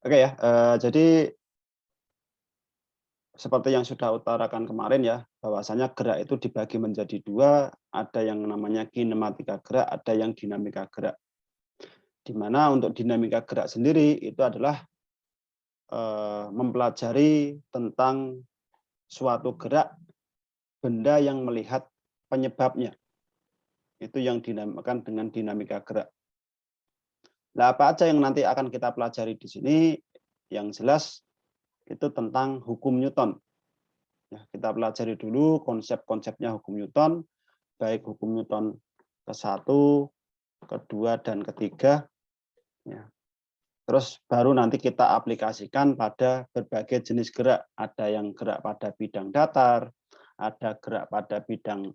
Oke ya, jadi seperti yang sudah utarakan kemarin ya, bahwasanya gerak itu dibagi menjadi dua, ada yang namanya kinematika gerak, ada yang dinamika gerak. Di mana untuk dinamika gerak sendiri itu adalah mempelajari tentang suatu gerak benda yang melihat penyebabnya. Itu yang dinamakan dengan dinamika gerak. Nah, apa aja yang nanti akan kita pelajari di sini? Yang jelas itu tentang hukum Newton. Ya, kita pelajari dulu konsep-konsepnya hukum Newton, baik hukum Newton ke-1, kedua, dan ketiga. Ya. Terus baru nanti kita aplikasikan pada berbagai jenis gerak. Ada yang gerak pada bidang datar, ada gerak pada bidang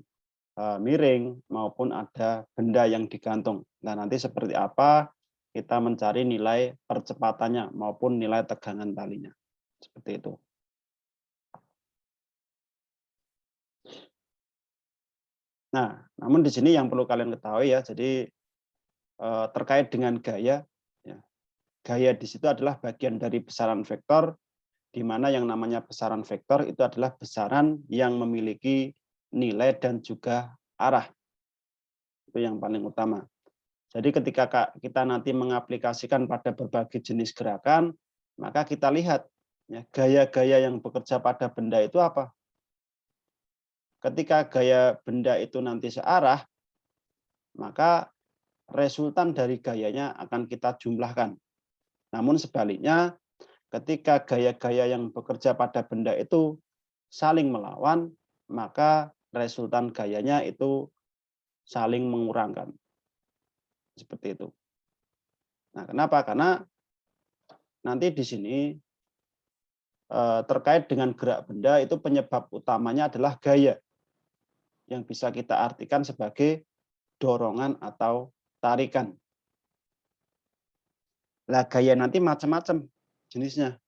miring, maupun ada benda yang digantung. Nah, nanti seperti apa kita mencari nilai percepatannya maupun nilai tegangan talinya. Seperti itu. Nah, namun di sini yang perlu kalian ketahui ya, jadi terkait dengan gaya, ya, gaya di situ adalah bagian dari besaran vektor, di mana yang namanya besaran vektor itu adalah besaran yang memiliki nilai dan juga arah. Itu yang paling utama. Jadi ketika kita nanti mengaplikasikan pada berbagai jenis gerakan, maka kita lihat ya, gaya-gaya yang bekerja pada benda itu apa. Ketika gaya benda itu nanti searah, maka resultan dari gayanya akan kita jumlahkan. Namun sebaliknya, ketika gaya-gaya yang bekerja pada benda itu saling melawan, maka resultan gayanya itu saling mengurangkan. Seperti itu. Nah, kenapa? Karena nanti di sini terkait dengan gerak benda itu penyebab utamanya adalah gaya yang bisa kita artikan sebagai dorongan atau tarikan. Lah gaya nanti macam-macam jenisnya.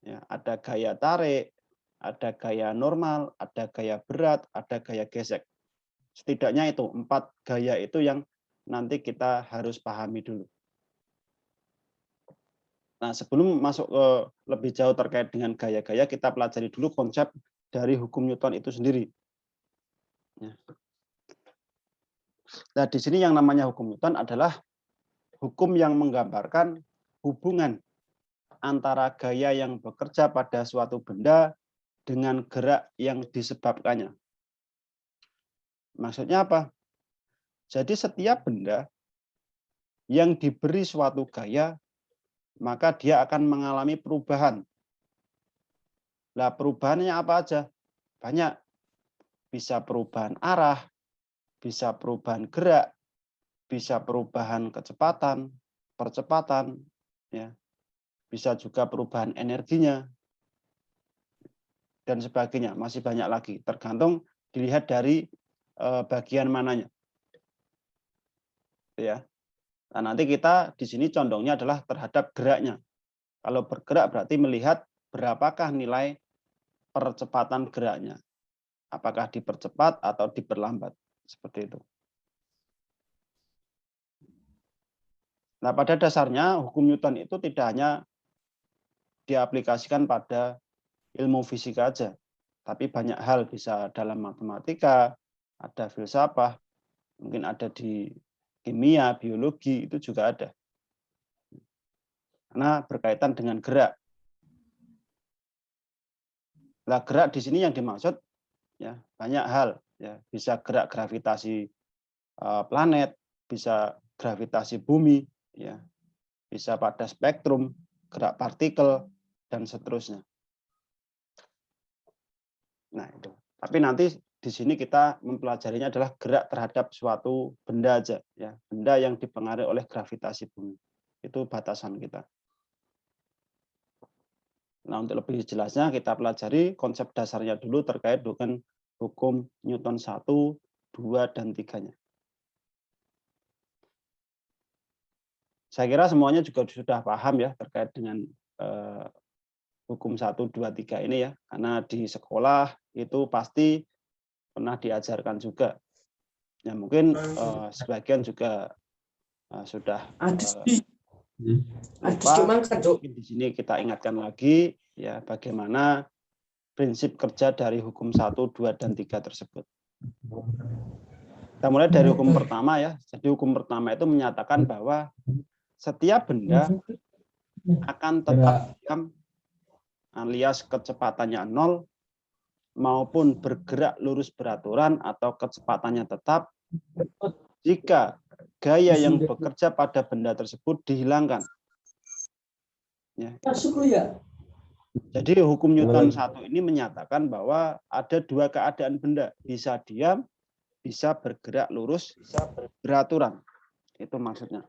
Ya, ada gaya tarik, ada gaya normal, ada gaya berat, ada gaya gesek. Setidaknya itu 4 gaya itu yang nanti kita harus pahami dulu. Nah, sebelum masuk ke lebih jauh terkait dengan gaya-gaya, kita pelajari dulu konsep dari hukum Newton itu sendiri. Ya. Nah, di sini yang namanya hukum Newton adalah hukum yang menggambarkan hubungan antara gaya yang bekerja pada suatu benda dengan gerak yang disebabkannya. Maksudnya apa? Jadi setiap benda yang diberi suatu gaya, maka dia akan mengalami perubahan. Nah, perubahannya apa aja? Banyak. Bisa perubahan arah, bisa perubahan gerak, bisa perubahan kecepatan, percepatan, ya, bisa juga perubahan energinya, dan sebagainya. Masih banyak lagi, tergantung dilihat dari bagian mananya. Ya. Nah, nanti kita di sini condongnya adalah terhadap geraknya. Kalau bergerak berarti melihat berapakah nilai percepatan geraknya. Apakah dipercepat atau diperlambat. Seperti itu. Nah, pada dasarnya hukum Newton itu tidak hanya diaplikasikan pada ilmu fisika aja, tapi banyak hal, bisa dalam matematika, ada filsafat, mungkin ada di kimia, biologi, itu juga ada. Karena berkaitan dengan gerak. Nah, gerak di sini yang dimaksud ya banyak hal, ya, bisa gerak gravitasi planet, bisa gravitasi bumi, ya, bisa pada spektrum, gerak partikel, dan seterusnya. Nah, itu. Tapi nanti di sini kita mempelajarinya adalah gerak terhadap suatu benda aja, ya, benda yang dipengaruhi oleh gravitasi bumi. Itu batasan kita. Nah, untuk lebih jelasnya kita pelajari konsep dasarnya dulu terkait dengan hukum Newton 1, 2, dan 3-nya. Saya kira semuanya juga sudah paham ya terkait dengan hukum 1, 2, 3 ini ya. Karena di sekolah itu pasti pernah diajarkan juga. Ya mungkin sebagian juga sudah Ada sih. Mungkin di sini kita ingatkan lagi ya bagaimana prinsip kerja dari hukum 1, 2, dan 3 tersebut. Kita mulai dari hukum pertama ya. Jadi hukum pertama itu menyatakan bahwa setiap benda akan tetap diam alias kecepatannya 0 maupun bergerak lurus beraturan atau kecepatannya tetap jika gaya yang bekerja pada benda tersebut dihilangkan. Ya. Jadi hukum Newton 1 ini menyatakan bahwa ada dua keadaan benda, bisa diam, bisa bergerak lurus, bisa beraturan. Itu maksudnya.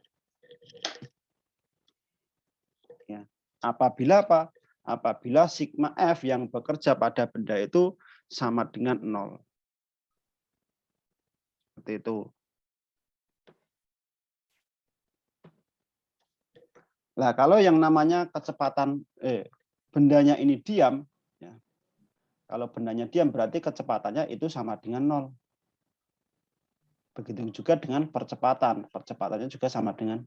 Ya. Apabila apa? Apabila sigma F yang bekerja pada benda itu sama dengan 0. Seperti itu. Nah, kalau yang namanya kecepatan bendanya ini diam, ya. Kalau bendanya diam berarti kecepatannya itu sama dengan 0. Begitu juga dengan percepatan. Percepatannya juga sama dengan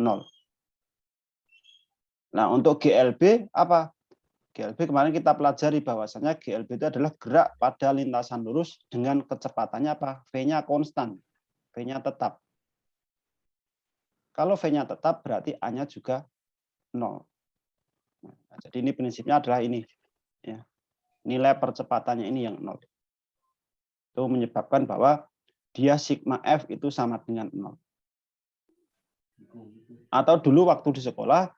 0. Nah, untuk GLB apa? GLB kemarin kita pelajari bahwasanya GLB itu adalah gerak pada lintasan lurus dengan kecepatannya apa? V-nya konstan. V-nya tetap. Kalau V-nya tetap berarti A-nya juga 0. Nah, jadi ini prinsipnya adalah ini. Ya. Nilai percepatannya ini yang 0. Itu menyebabkan bahwa dia sigma F itu sama dengan 0. Atau dulu waktu di sekolah,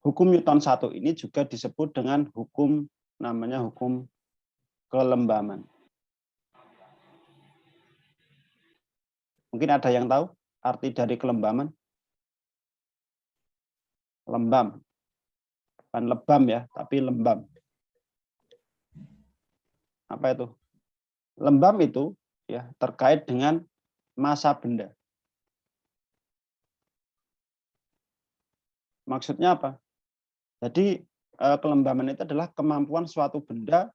hukum Newton 1 ini juga disebut dengan hukum namanya hukum kelembaman. Mungkin ada yang tahu arti dari kelembaman? Lembam. Bukan lebam ya, tapi lembam. Apa itu? Lembam itu ya terkait dengan massa benda. Maksudnya apa? Jadi kelembaman itu adalah kemampuan suatu benda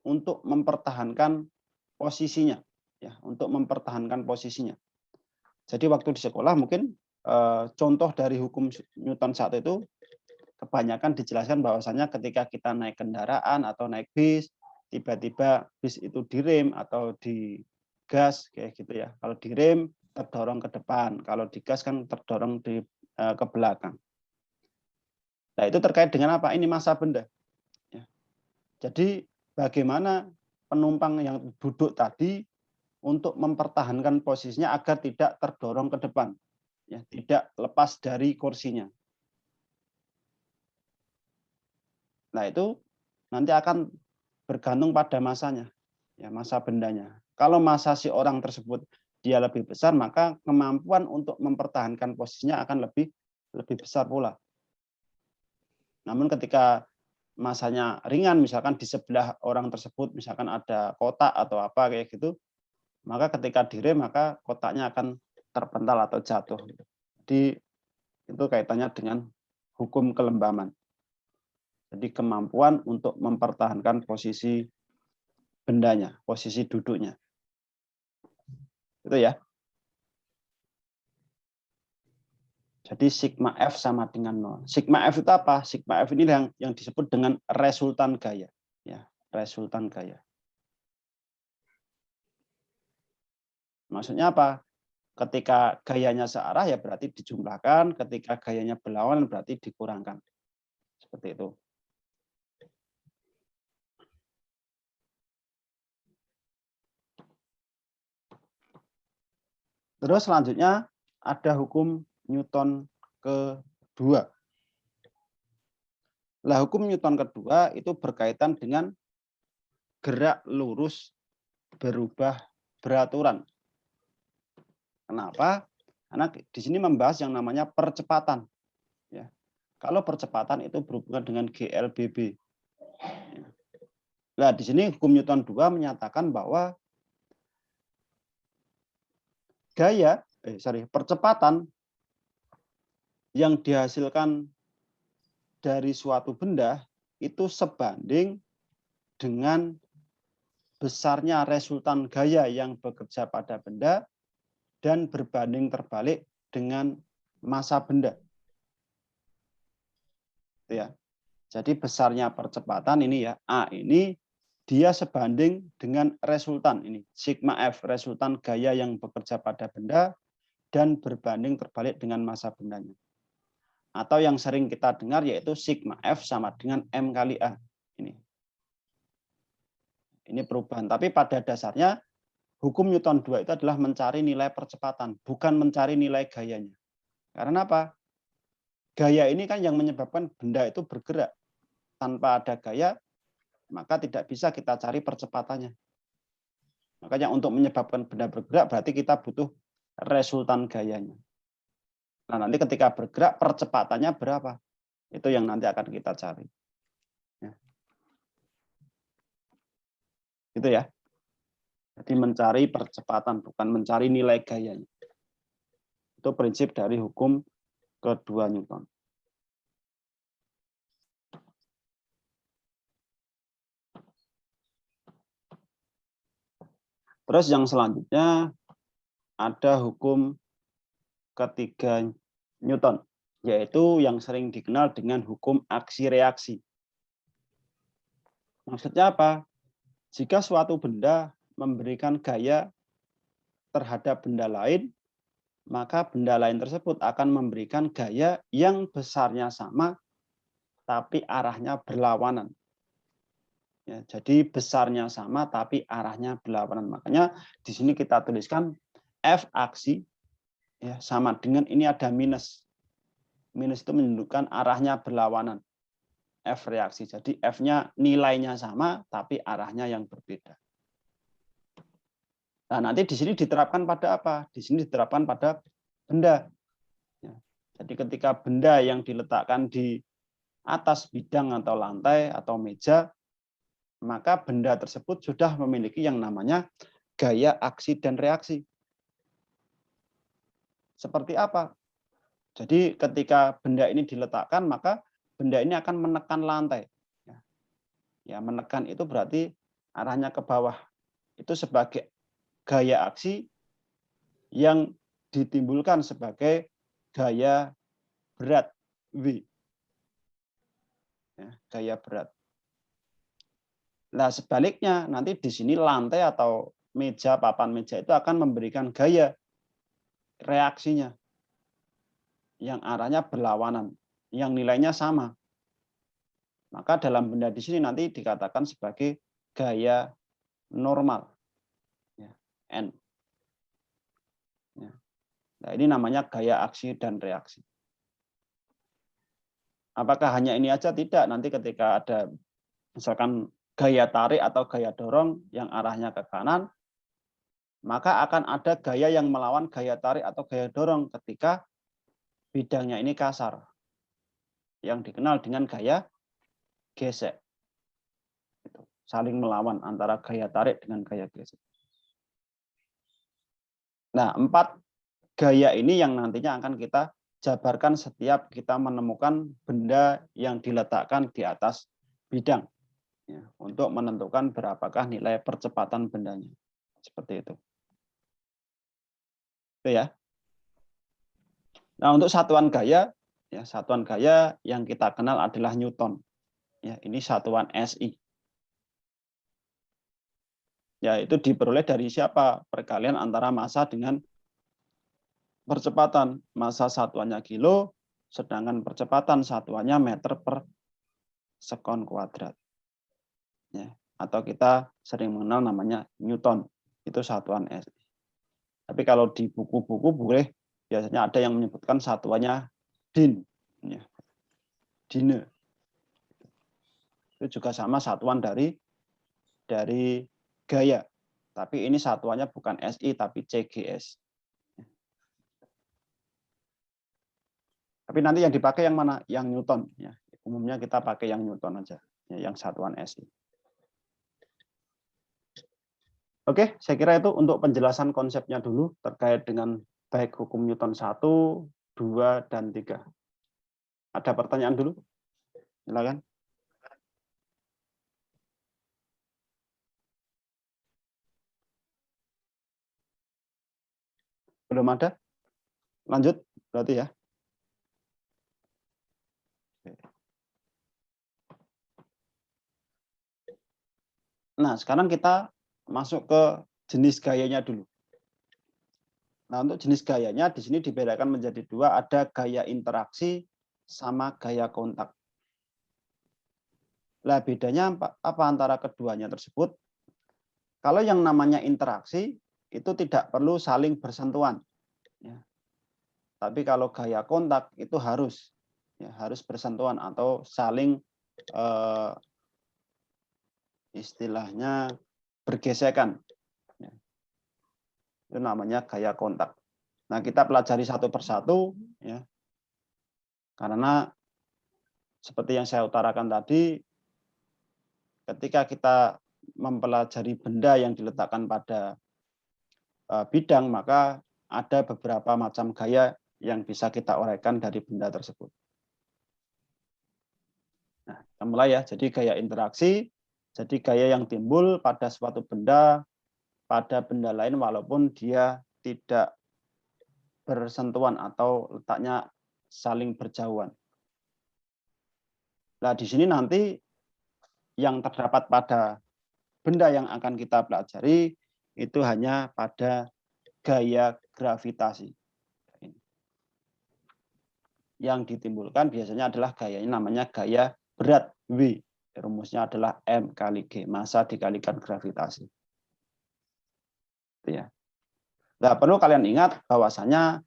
untuk mempertahankan posisinya, ya, untuk mempertahankan posisinya. Jadi waktu di sekolah mungkin contoh dari hukum Newton 1 itu kebanyakan dijelaskan bahwasannya ketika kita naik kendaraan atau naik bis, tiba-tiba bis itu direm atau digas kayak gitu ya. Kalau direm terdorong ke depan, kalau digas kan terdorong ke belakang. Nah, itu terkait dengan apa? Ini massa benda. Ya. Jadi bagaimana penumpang yang duduk tadi untuk mempertahankan posisinya agar tidak terdorong ke depan, ya, tidak lepas dari kursinya. Nah, itu nanti akan bergantung pada massanya, ya, massa bendanya. Kalau massa si orang tersebut dia lebih besar, maka kemampuan untuk mempertahankan posisinya akan lebih besar pula. Namun ketika massanya ringan, misalkan di sebelah orang tersebut misalkan ada kotak atau apa kayak gitu, maka ketika direm maka kotaknya akan terpental atau jatuh. Jadi itu kaitannya dengan hukum kelembaman. Jadi kemampuan untuk mempertahankan posisi bendanya, posisi duduknya. Itu ya. Jadi sigma F sama dengan 0. Sigma F itu apa? Sigma F ini yang disebut dengan resultan gaya. Ya, resultan gaya. Maksudnya apa? Ketika gayanya searah ya berarti dijumlahkan, ketika gayanya berlawanan berarti dikurangkan. Seperti itu. Terus selanjutnya ada hukum Newton kedua. Nah, hukum Newton kedua itu berkaitan dengan gerak lurus berubah beraturan. Kenapa? Karena di sini membahas yang namanya percepatan. Ya. Kalau percepatan itu berhubungan dengan GLBB. Nah, di sini hukum Newton 2 menyatakan bahwa percepatan yang dihasilkan dari suatu benda itu sebanding dengan besarnya resultan gaya yang bekerja pada benda dan berbanding terbalik dengan massa benda. Itu ya. Jadi besarnya percepatan ini ya, A ini dia sebanding dengan resultan ini, sigma F, resultan gaya yang bekerja pada benda dan berbanding terbalik dengan massa bendanya. Atau yang sering kita dengar yaitu sigma F sama dengan M kali A. Ini perubahan. Tapi pada dasarnya hukum Newton 2 itu adalah mencari nilai percepatan, bukan mencari nilai gayanya. Karena apa? Gaya ini kan yang menyebabkan benda itu bergerak. Tanpa ada gaya, maka tidak bisa kita cari percepatannya. Makanya untuk menyebabkan benda bergerak berarti kita butuh resultan gayanya. Nah, nanti ketika bergerak percepatannya berapa? Itu yang nanti akan kita cari. Ya. Gitu ya. Jadi mencari percepatan bukan mencari nilai gayanya. Itu prinsip dari hukum kedua Newton. Terus yang selanjutnya ada hukum ketiga Newton, yaitu yang sering dikenal dengan hukum aksi-reaksi. Maksudnya apa? Jika suatu benda memberikan gaya terhadap benda lain, maka benda lain tersebut akan memberikan gaya yang besarnya sama, tapi arahnya berlawanan. Ya, jadi besarnya sama tapi arahnya berlawanan. Makanya di sini kita tuliskan F aksi ya sama dengan ini ada minus. Minus itu menunjukkan arahnya berlawanan. F reaksi. Jadi F-nya nilainya sama tapi arahnya yang berbeda. Nah, nanti di sini diterapkan pada apa? Di sini diterapkan pada benda. Ya. Jadi ketika benda yang diletakkan di atas bidang atau lantai atau meja, maka benda tersebut sudah memiliki yang namanya gaya aksi dan reaksi. Seperti apa? Jadi ketika benda ini diletakkan, maka benda ini akan menekan lantai. Ya, menekan itu berarti arahnya ke bawah. Itu sebagai gaya aksi yang ditimbulkan sebagai gaya berat V. Ya, gaya berat. Nah, sebaliknya nanti di sini lantai atau meja, papan meja itu akan memberikan gaya reaksinya yang arahnya berlawanan, yang nilainya sama. Maka dalam benda di sini nanti dikatakan sebagai gaya normal. Ya, N. Ya. Nah, ini namanya gaya aksi dan reaksi. Apakah hanya ini aja? Tidak. Nanti ketika ada misalkan gaya tarik atau gaya dorong yang arahnya ke kanan, maka akan ada gaya yang melawan gaya tarik atau gaya dorong ketika bidangnya ini kasar, yang dikenal dengan gaya gesek. Saling melawan antara gaya tarik dengan gaya gesek. Nah, 4 gaya ini yang nantinya akan kita jabarkan setiap kita menemukan benda yang diletakkan di atas bidang. Ya, untuk menentukan berapakah nilai percepatan bendanya. Seperti itu. Itu ya. Nah, untuk satuan gaya, ya satuan gaya yang kita kenal adalah Newton. Ya, ini satuan SI. Ya, itu diperoleh dari siapa? Perkalian antara massa dengan percepatan. Massa satuannya kilo, sedangkan percepatan satuannya meter per sekon kuadrat. Ya, atau kita sering mengenal namanya Newton. Itu satuan SI. Tapi kalau di buku-buku boleh biasanya ada yang menyebutkan satuannya din. Ya. Dine. Itu juga sama satuan dari gaya. Tapi ini satuannya bukan SI tapi CGS. Tapi nanti yang dipakai yang mana? Yang Newton. Ya. Umumnya kita pakai yang Newton aja. Ya, yang satuan SI. Oke, saya kira itu untuk penjelasan konsepnya dulu terkait dengan baik hukum Newton 1, 2, dan 3. Ada pertanyaan dulu? Silakan. Belum ada? Lanjut berarti ya. Nah, sekarang kita masuk ke jenis gayanya dulu. Nah, untuk jenis gayanya di sini dibedakan menjadi dua, ada gaya interaksi sama gaya kontak. Nah, bedanya apa antara keduanya tersebut? Kalau yang namanya interaksi itu tidak perlu saling bersentuhan. Ya. Tapi kalau gaya kontak itu harus, ya, harus bersentuhan atau saling istilahnya bergesekan. Ya. Itu namanya gaya kontak. Nah, kita pelajari satu persatu, ya, karena seperti yang saya utarakan tadi, ketika kita mempelajari benda yang diletakkan pada bidang, maka ada beberapa macam gaya yang bisa kita uraikan dari benda tersebut. Nah, kita mulai ya. Jadi gaya interaksi, jadi gaya yang timbul pada suatu benda, pada benda lain walaupun dia tidak bersentuhan atau letaknya saling berjauhan. Nah, di sini nanti yang terdapat pada benda yang akan kita pelajari itu hanya pada gaya gravitasi. Yang ditimbulkan biasanya adalah gayanya namanya gaya berat W. Rumusnya adalah M kali G, massa dikalikan gravitasi. Itu ya. Nah, perlu kalian ingat bahwasanya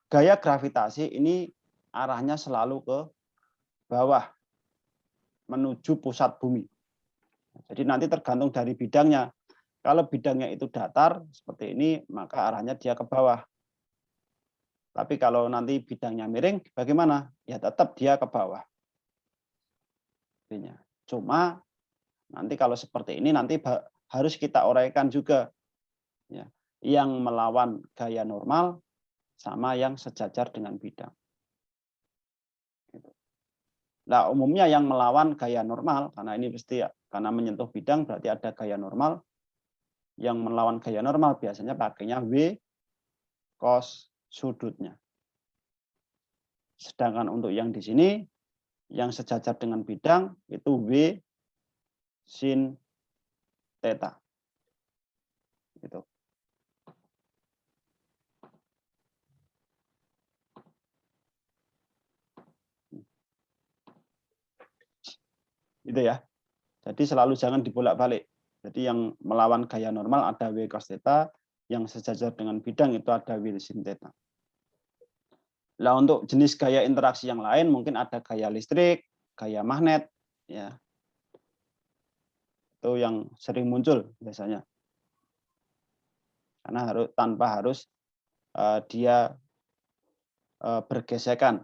gaya gravitasi ini arahnya selalu ke bawah, menuju pusat bumi. Jadi nanti tergantung dari bidangnya. Kalau bidangnya itu datar seperti ini, maka arahnya dia ke bawah. Tapi kalau nanti bidangnya miring, bagaimana? Ya tetap dia ke bawah. Cuma nanti kalau seperti ini nanti harus kita uraikan juga, ya, yang melawan gaya normal sama yang sejajar dengan bidang. Nah, umumnya yang melawan gaya normal, karena ini pasti ya, karena menyentuh bidang berarti ada gaya normal. Yang melawan gaya normal biasanya pakainya W cos sudutnya. Sedangkan untuk yang di sini, yang sejajar dengan bidang itu W sin theta. Gitu. Itu ya. Jadi selalu jangan dibolak-balik. Jadi yang melawan gaya normal ada W cos theta, yang sejajar dengan bidang itu ada W sin theta. Nah, untuk jenis gaya interaksi yang lain mungkin ada gaya listrik, gaya magnet, ya. Itu yang sering muncul biasanya. Karena tanpa harus dia bergesekan.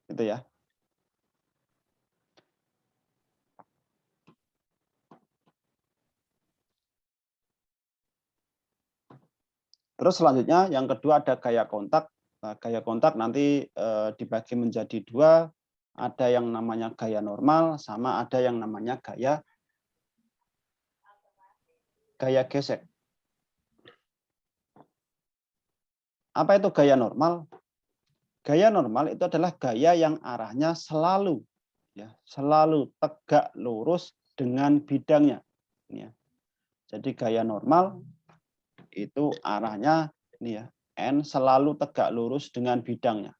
Gitu ya. Terus selanjutnya yang kedua ada gaya kontak. Nah, gaya kontak nanti dibagi menjadi dua, ada yang namanya gaya normal sama ada yang namanya gaya gesek. Apa itu gaya normal? Gaya normal itu adalah gaya yang arahnya selalu, ya, selalu tegak lurus dengan bidangnya. Ya. Jadi gaya normal itu arahnya ini ya, N selalu tegak lurus dengan bidangnya.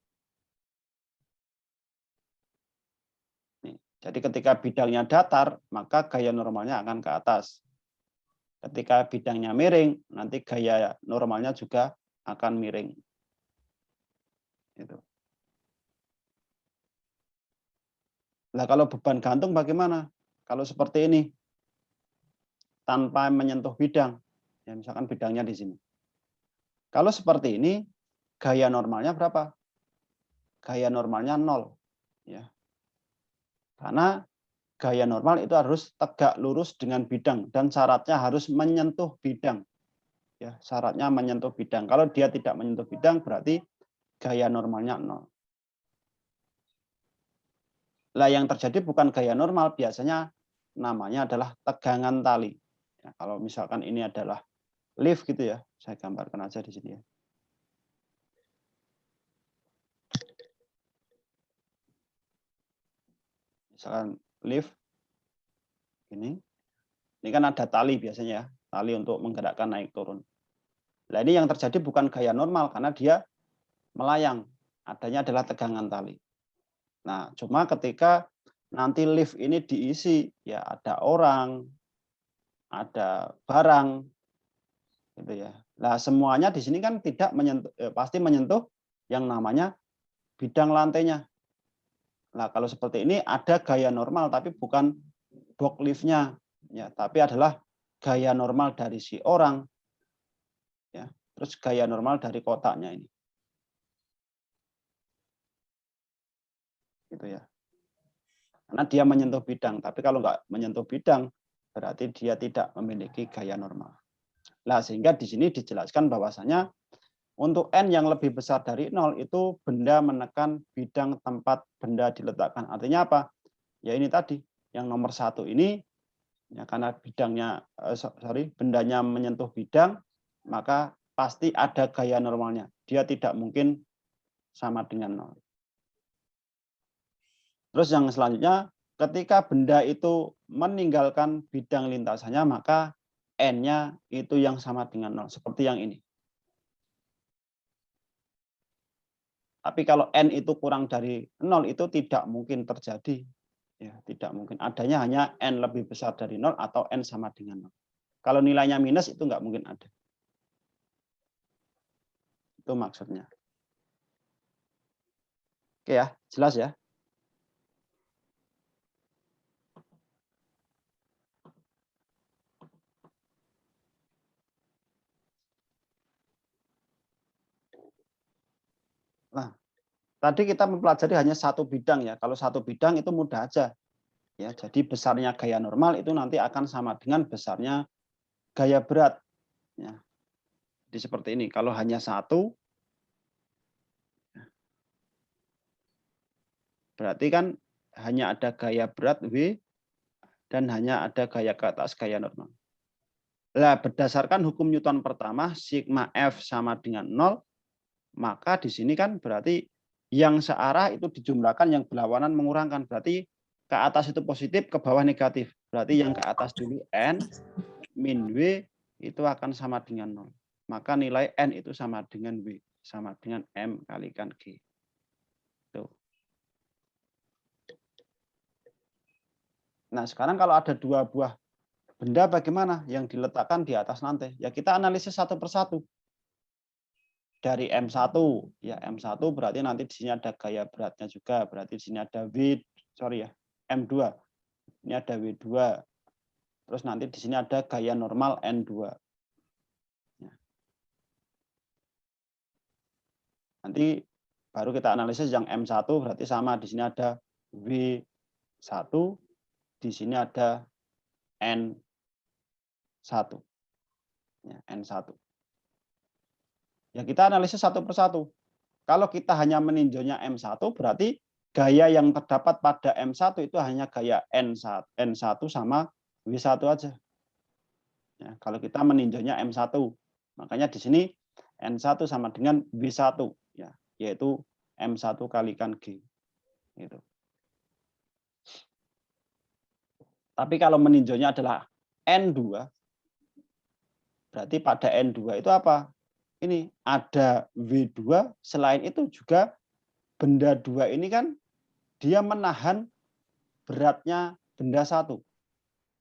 Jadi ketika bidangnya datar, maka gaya normalnya akan ke atas. Ketika bidangnya miring, nanti gaya normalnya juga akan miring. Gitu. Nah, kalau beban gantung bagaimana? Kalau seperti ini, tanpa menyentuh bidang, ya misalkan bidangnya di sini. Kalau seperti ini, gaya normalnya berapa? Gaya normalnya 0. Ya. Karena gaya normal itu harus tegak lurus dengan bidang dan syaratnya harus menyentuh bidang. Ya, syaratnya menyentuh bidang. Kalau dia tidak menyentuh bidang berarti gaya normalnya 0. Lah yang terjadi bukan gaya normal, biasanya namanya adalah tegangan tali. Ya, kalau misalkan ini adalah lift gitu ya, saya gambarkan aja di sini ya. Misalkan lift, Ini kan ada tali biasanya ya, tali untuk menggerakkan naik turun. Nah ini yang terjadi bukan gaya normal karena dia melayang, adanya adalah tegangan tali. Nah cuma ketika nanti lift ini diisi, ya ada orang, ada barang, gitu ya. Nah semuanya di sini kan tidak menyentuh, pasti menyentuh yang namanya bidang lantainya. Nah, kalau seperti ini ada gaya normal tapi bukan box lift-nya ya, tapi adalah gaya normal dari si orang ya. Terus gaya normal dari kotaknya ini. Gitu ya. Karena dia menyentuh bidang, tapi kalau nggak menyentuh bidang berarti dia tidak memiliki gaya normal. Nah, sehingga di sini dijelaskan bahwasanya untuk N yang lebih besar dari 0 itu benda menekan bidang tempat benda diletakkan. Artinya apa? Ya ini tadi, yang nomor 1 ini, ya karena bidangnya, bendanya menyentuh bidang, maka pasti ada gaya normalnya. Dia tidak mungkin sama dengan 0. Terus yang selanjutnya, ketika benda itu meninggalkan bidang lintasannya, maka N-nya itu yang sama dengan 0. Seperti yang ini. Tapi kalau N itu kurang dari 0 itu tidak mungkin terjadi. Ya, tidak mungkin. Adanya hanya N lebih besar dari 0 atau N sama dengan 0. Kalau nilainya minus itu nggak mungkin ada. Itu maksudnya. Oke ya, jelas ya. Nah, tadi kita mempelajari hanya satu bidang ya. Kalau satu bidang itu mudah aja. Ya, jadi besarnya gaya normal itu nanti akan sama dengan besarnya gaya berat. Ya. Jadi seperti ini. Kalau hanya satu, berarti kan hanya ada gaya berat W dan hanya ada gaya ke atas gaya normal. Nah, berdasarkan hukum Newton pertama, sigma F sama dengan 0, maka di sini kan berarti yang searah itu dijumlahkan, yang berlawanan mengurangkan. Berarti ke atas itu positif, ke bawah negatif. Berarti yang ke atas dulu N min W itu akan sama dengan 0. Maka nilai N itu sama dengan W, sama dengan M kalikan G. Tuh. Nah, sekarang kalau ada dua buah benda bagaimana yang diletakkan di atas lantai? Ya kita analisis satu persatu. Dari M1, ya M1 berarti nanti di sini ada gaya beratnya juga, berarti di sini ada M2. Ini ada W2. Terus nanti di sini ada gaya normal N2. Ya. Nanti baru kita analisis yang M1 berarti sama, di sini ada W1, di sini ada N1. Ya, N1. Ya kita analisis satu persatu. Kalau kita hanya meninjaunya M1 berarti gaya yang terdapat pada M1 itu hanya gaya N1 sama W1 aja. Ya, kalau kita meninjaunya M1, makanya di sini N1 sama dengan W1, ya, yaitu M1 kalikan G. Gitu. Tapi kalau meninjaunya adalah N2, berarti pada N2 itu apa? Ini ada W2, selain itu juga benda 2 ini kan dia menahan beratnya benda 1.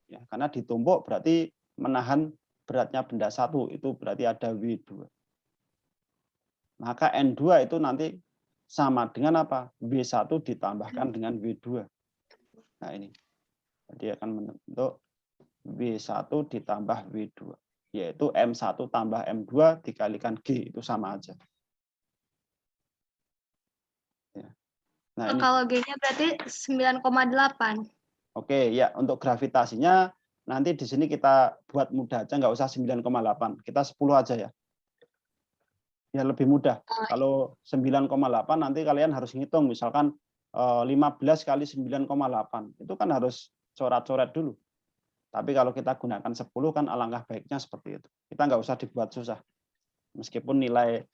Ya, karena ditumpuk berarti menahan beratnya benda 1, itu berarti ada W2. Maka N2 itu nanti sama dengan apa? W1 ditambahkan dengan W2. Nah ini. Jadi akan membentuk W1 ditambah W2. Yaitu M1 tambah M2 dikalikan G, itu sama aja. Ya. Nah, ini. Kalau G-nya berarti 9,8. Oke, ya untuk gravitasinya nanti di sini kita buat mudah aja, nggak usah 9,8. Kita 10 aja ya. Ya lebih mudah. Kalau 9,8 nanti kalian harus ngitung, misalkan 15 kali 9,8. Itu kan harus coret-coret dulu. Tapi kalau kita gunakan 10 kan alangkah baiknya seperti itu. Kita nggak usah dibuat susah. Meskipun nilai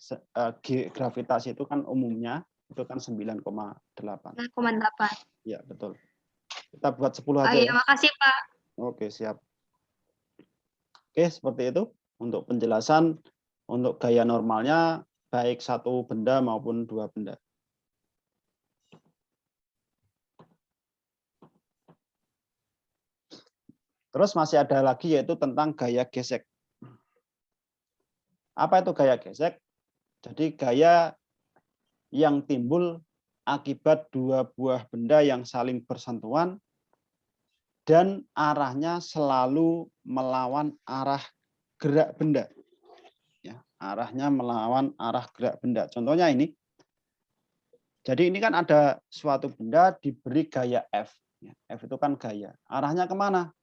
gravitasi itu kan umumnya itu kan 9,8. 9,8. Ya, betul. Kita buat 10 aja Iya, ya. makasih Pak. Oke, siap. Oke, seperti itu untuk penjelasan untuk gaya normalnya baik satu benda maupun dua benda. Terus masih ada lagi yaitu tentang gaya gesek. Apa itu gaya gesek? Jadi gaya yang timbul akibat dua buah benda yang saling bersentuhan dan arahnya selalu melawan arah gerak benda. Ya, arahnya melawan arah gerak benda. Contohnya ini. Jadi ini kan ada suatu benda diberi gaya F. F itu kan gaya. Arahnya kemana?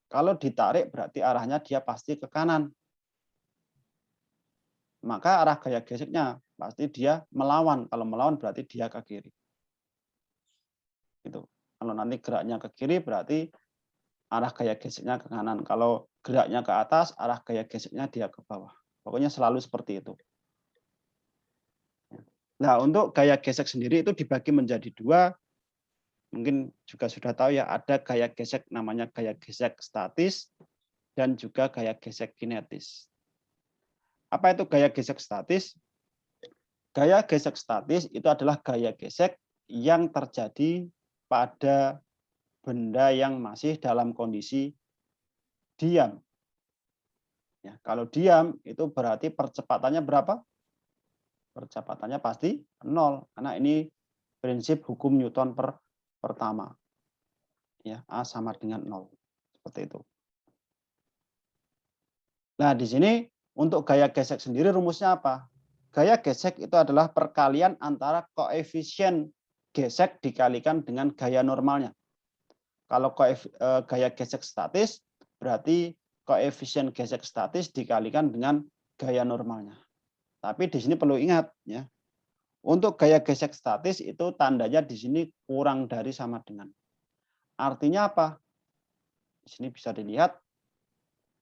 Kalau ditarik berarti arahnya dia pasti ke kanan. Maka arah gaya geseknya pasti dia melawan. Kalau melawan berarti dia ke kiri. Itu. Kalau nanti geraknya ke kiri berarti arah gaya geseknya ke kanan. Kalau geraknya ke atas, arah gaya geseknya dia ke bawah. Pokoknya selalu seperti itu. Nah, untuk gaya gesek sendiri itu dibagi menjadi dua. Mungkin juga sudah tahu ya, ada gaya gesek namanya gaya gesek statis dan juga gaya gesek kinetis. Apa itu gaya gesek statis? Gaya gesek statis itu adalah gaya gesek yang terjadi pada benda yang masih dalam kondisi diam. Ya, kalau diam itu berarti percepatannya berapa? Percepatannya pasti 0 karena ini prinsip hukum Newton pertama. Ya, A sama dengan 0. Seperti itu. Nah, di sini untuk gaya gesek sendiri rumusnya apa? Gaya gesek itu adalah perkalian antara koefisien gesek dikalikan dengan gaya normalnya. Kalau gaya gesek statis, berarti koefisien gesek statis dikalikan dengan gaya normalnya. Tapi di sini perlu ingat, ya, untuk gaya gesek statis itu tandanya di sini kurang dari sama dengan. Artinya apa? Di sini bisa dilihat,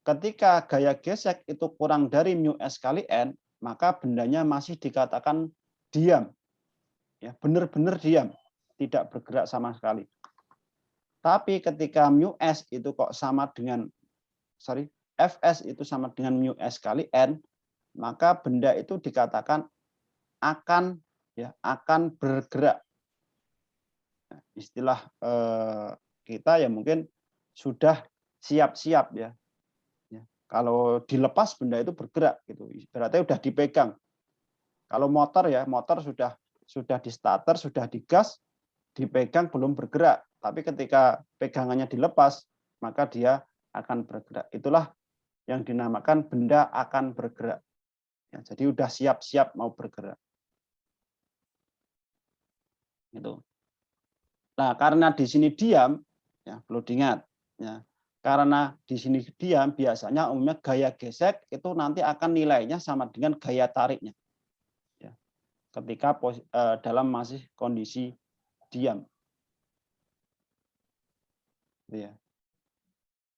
ketika gaya gesek itu kurang dari mu s kali n, maka bendanya masih dikatakan diam. Ya, benar-benar diam, tidak bergerak sama sekali. Tapi ketika mu s itu kok sama dengan, fs itu sama dengan mu s kali n, maka benda itu dikatakan akan bergerak. Nah, istilah kita ya mungkin sudah siap-siap ya. Kalau dilepas benda itu bergerak gitu. Berarti sudah dipegang. Kalau motor ya, motor sudah di starter, sudah digas, dipegang belum bergerak. Tapi ketika pegangannya dilepas, maka dia akan bergerak. Itulah yang dinamakan benda akan bergerak. Ya, jadi sudah siap-siap mau bergerak. Gitu. Nah, karena di sini diam, ya perlu diingat, ya. Karena di sini diam, biasanya umumnya gaya gesek itu nanti akan nilainya sama dengan gaya tariknya. Ya. Ketika dalam masih kondisi diam. Ya.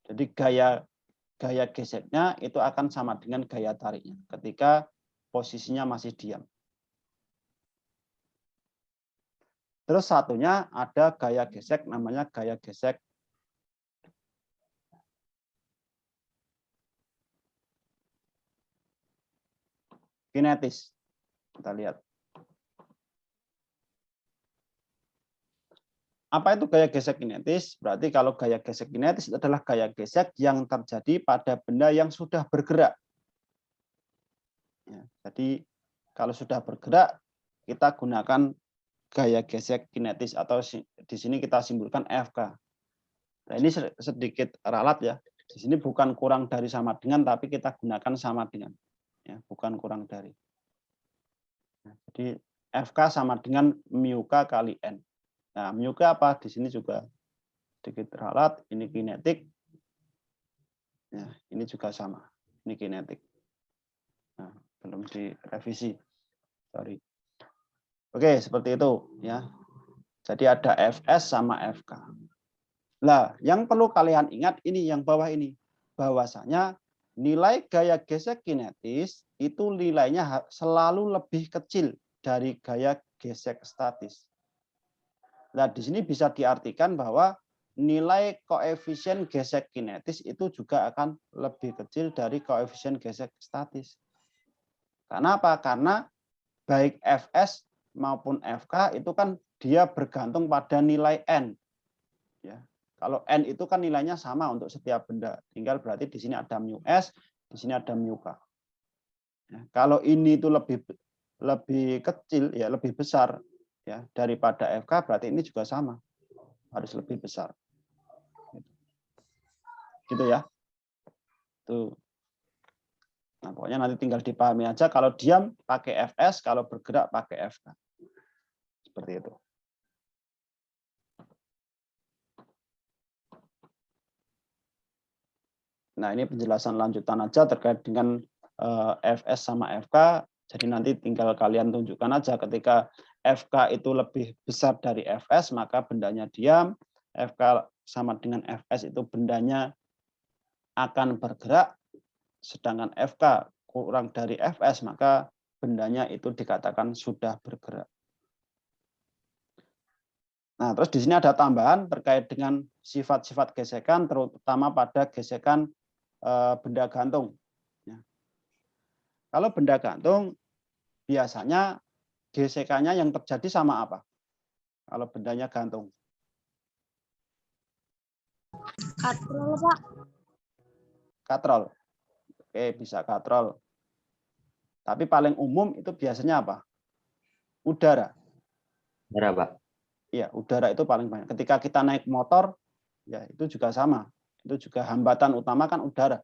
Jadi gaya geseknya itu akan sama dengan gaya tariknya ketika posisinya masih diam. Terus satunya ada gaya gesek namanya gaya gesek kinetis. Kita lihat. Apa itu gaya gesek kinetis? Berarti kalau gaya gesek kinetis itu adalah gaya gesek yang terjadi pada benda yang sudah bergerak. Ya, jadi kalau sudah bergerak, kita gunakan gaya gesek kinetis atau di sini kita simpulkan FK. Nah, ini sedikit ralat ya. Di sini bukan kurang dari sama dengan, tapi kita gunakan sama dengan. Ya, bukan kurang dari. Nah, jadi FK sama dengan mu K kali N. Nah, mu K apa? Di sini juga sedikit ralat, ini kinetik. Ya, ini juga sama. Ini kinetik. Nah, belum direvisi. Sorry. Oke, seperti itu ya. Jadi ada Fs sama Fk. Nah, yang perlu kalian ingat ini yang bawah ini. Bahwasanya nilai gaya gesek kinetis itu nilainya selalu lebih kecil dari gaya gesek statis. Nah, di sini bisa diartikan bahwa nilai koefisien gesek kinetis itu juga akan lebih kecil dari koefisien gesek statis. Karena apa? Karena baik Fs maupun Fk itu kan dia bergantung pada nilai n. Ya. Kalau n itu kan nilainya sama untuk setiap benda. Tinggal berarti di sini ada mu s, di sini ada mu k. Ya, kalau ini itu lebih kecil, ya lebih besar ya daripada Fk, berarti ini juga sama, harus lebih besar. Gitu ya. Tuh. Nah, pokoknya nanti tinggal dipahami aja. Kalau diam pakai Fs, kalau bergerak pakai Fk. Seperti itu. Nah, ini penjelasan lanjutan aja terkait dengan Fs sama Fk. Jadi nanti tinggal kalian tunjukkan aja ketika Fk itu lebih besar dari Fs, maka bendanya diam. Fk sama dengan Fs itu bendanya akan bergerak, sedangkan Fk kurang dari Fs, maka bendanya itu dikatakan sudah bergerak. Nah, terus di sini ada tambahan terkait dengan sifat-sifat gesekan, terutama pada gesekan benda gantung. Ya. Kalau benda gantung, biasanya gesekannya yang terjadi sama apa? Kalau bendanya gantung. Katrol, Pak. Katrol. Oke, bisa katrol. Tapi paling umum itu biasanya apa? Udara. Udara, Pak. Iya, udara itu paling banyak. Ketika kita naik motor, ya itu juga sama. Itu juga hambatan utama kan udara.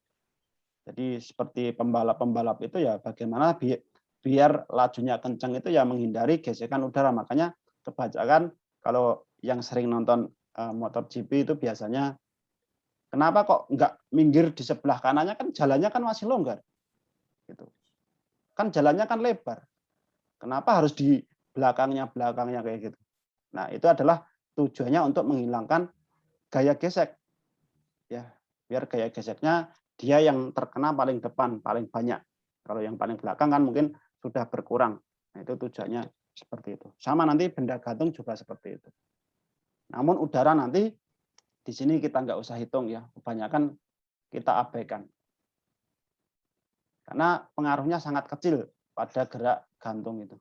Jadi seperti pembalap-pembalap itu ya bagaimana biar lajunya kencang itu ya menghindari gesekan udara. Makanya kebanyakan kalau yang sering nonton MotoGP itu biasanya kenapa kok nggak minggir di sebelah kanannya, kan jalannya kan masih longgar. Gitu. Kan jalannya kan lebar. Kenapa harus di belakangnya kayak gitu? Nah, itu adalah tujuannya untuk menghilangkan gaya gesek. Ya, biar gaya geseknya dia yang terkena paling depan, paling banyak. Kalau yang paling belakang kan mungkin sudah berkurang. Nah, itu tujuannya seperti itu. Sama nanti benda gantung juga seperti itu. Namun udara nanti di sini kita nggak usah hitung ya. Kebanyakan kita abaikan. Karena pengaruhnya sangat kecil pada gerak gantung itu.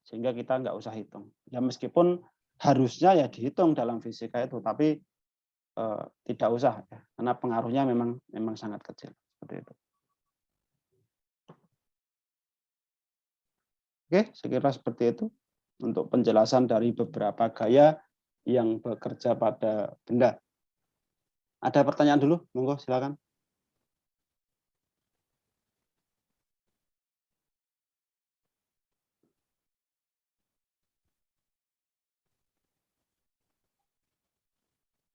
Sehingga kita nggak usah hitung. Ya meskipun harusnya ya dihitung dalam fisika itu, tapi tidak usah ya, karena pengaruhnya memang sangat kecil seperti itu. Oke, saya kira seperti itu untuk penjelasan dari beberapa gaya yang bekerja pada benda. Ada pertanyaan dulu, monggo silakan.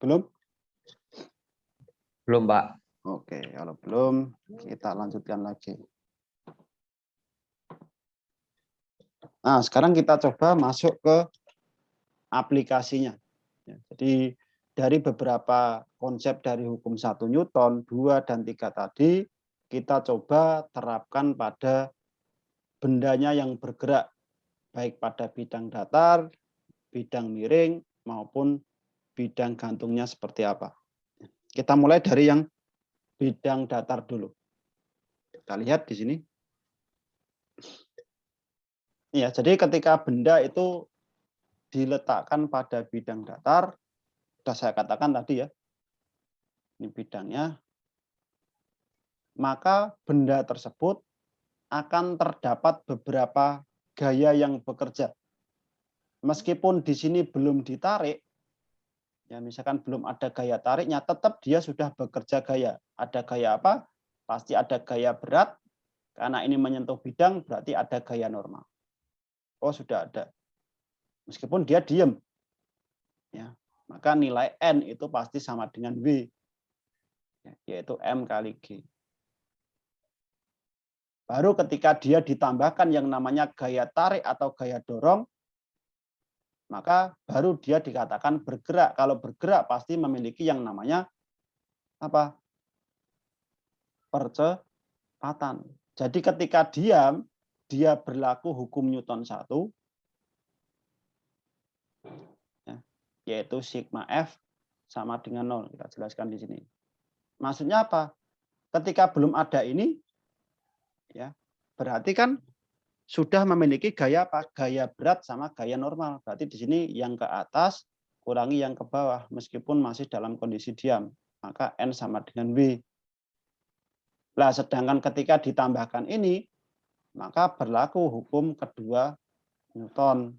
Belum? Belum, Pak. Oke, kalau belum kita lanjutkan lagi. Nah, sekarang kita coba masuk ke aplikasinya. Ya, jadi dari beberapa konsep dari hukum 1 Newton, 2 dan 3 tadi, kita coba terapkan pada bendanya yang bergerak, baik pada bidang datar, bidang miring, maupun bidang gantungnya seperti apa. Kita mulai dari yang bidang datar dulu. Kita lihat di sini. Ya, jadi ketika benda itu diletakkan pada bidang datar, sudah saya katakan tadi ya, ini bidangnya, maka benda tersebut akan terdapat beberapa gaya yang bekerja. Meskipun di sini belum ditarik, ya misalkan belum ada gaya tariknya, tetap dia sudah bekerja gaya. Ada gaya apa? Pasti ada gaya berat, karena ini menyentuh bidang, berarti ada gaya normal. Oh, sudah ada. Meskipun dia diam. Ya, maka nilai N itu pasti sama dengan W, yaitu M kali G. Baru ketika dia ditambahkan yang namanya gaya tarik atau gaya dorong, maka baru dia dikatakan bergerak. Kalau bergerak pasti memiliki yang namanya apa? Percepatan. Jadi ketika diam, dia berlaku hukum Newton 1, yaitu sigma F sama dengan 0. Kita jelaskan di sini. Maksudnya apa? Ketika belum ada ini, ya berarti kan sudah memiliki gaya apa? Gaya berat sama gaya normal. Berarti di sini yang ke atas kurangi yang ke bawah meskipun masih dalam kondisi diam. Maka N sama dengan W. Nah, sedangkan ketika ditambahkan ini, maka berlaku hukum kedua Newton.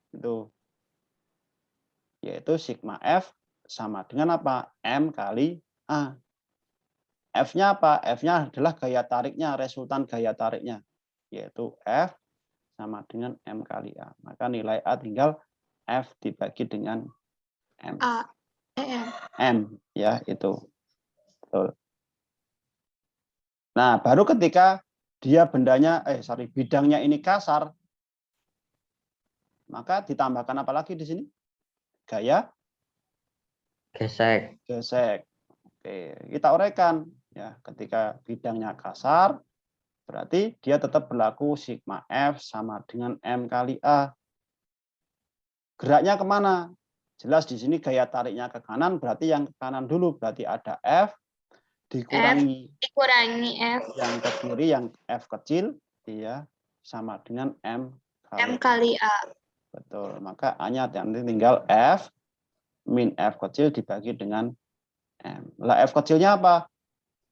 Itu yaitu sigma F sama dengan apa? M kali A. F-nya apa? F-nya adalah gaya tariknya, resultan gaya tariknya, yaitu F sama dengan M kali A. Maka nilai A tinggal F dibagi dengan M. M, ya itu. Betul. Nah, baru ketika dia bidangnya ini kasar, maka ditambahkan apa lagi di sini? Gaya Gesek. gesek. Oke, kita uraikan ya, ketika bidangnya kasar berarti dia tetap berlaku sigma F sama dengan M kali A. Geraknya kemana? Jelas di sini gaya tariknya ke kanan, berarti yang ke kanan dulu, berarti ada F dikurangi F yang ke kiri, yang F kecil, ya sama dengan M kali A. Betul, maka A-nya nanti tinggal F min F kecil dibagi dengan M. Lah F kecilnya apa?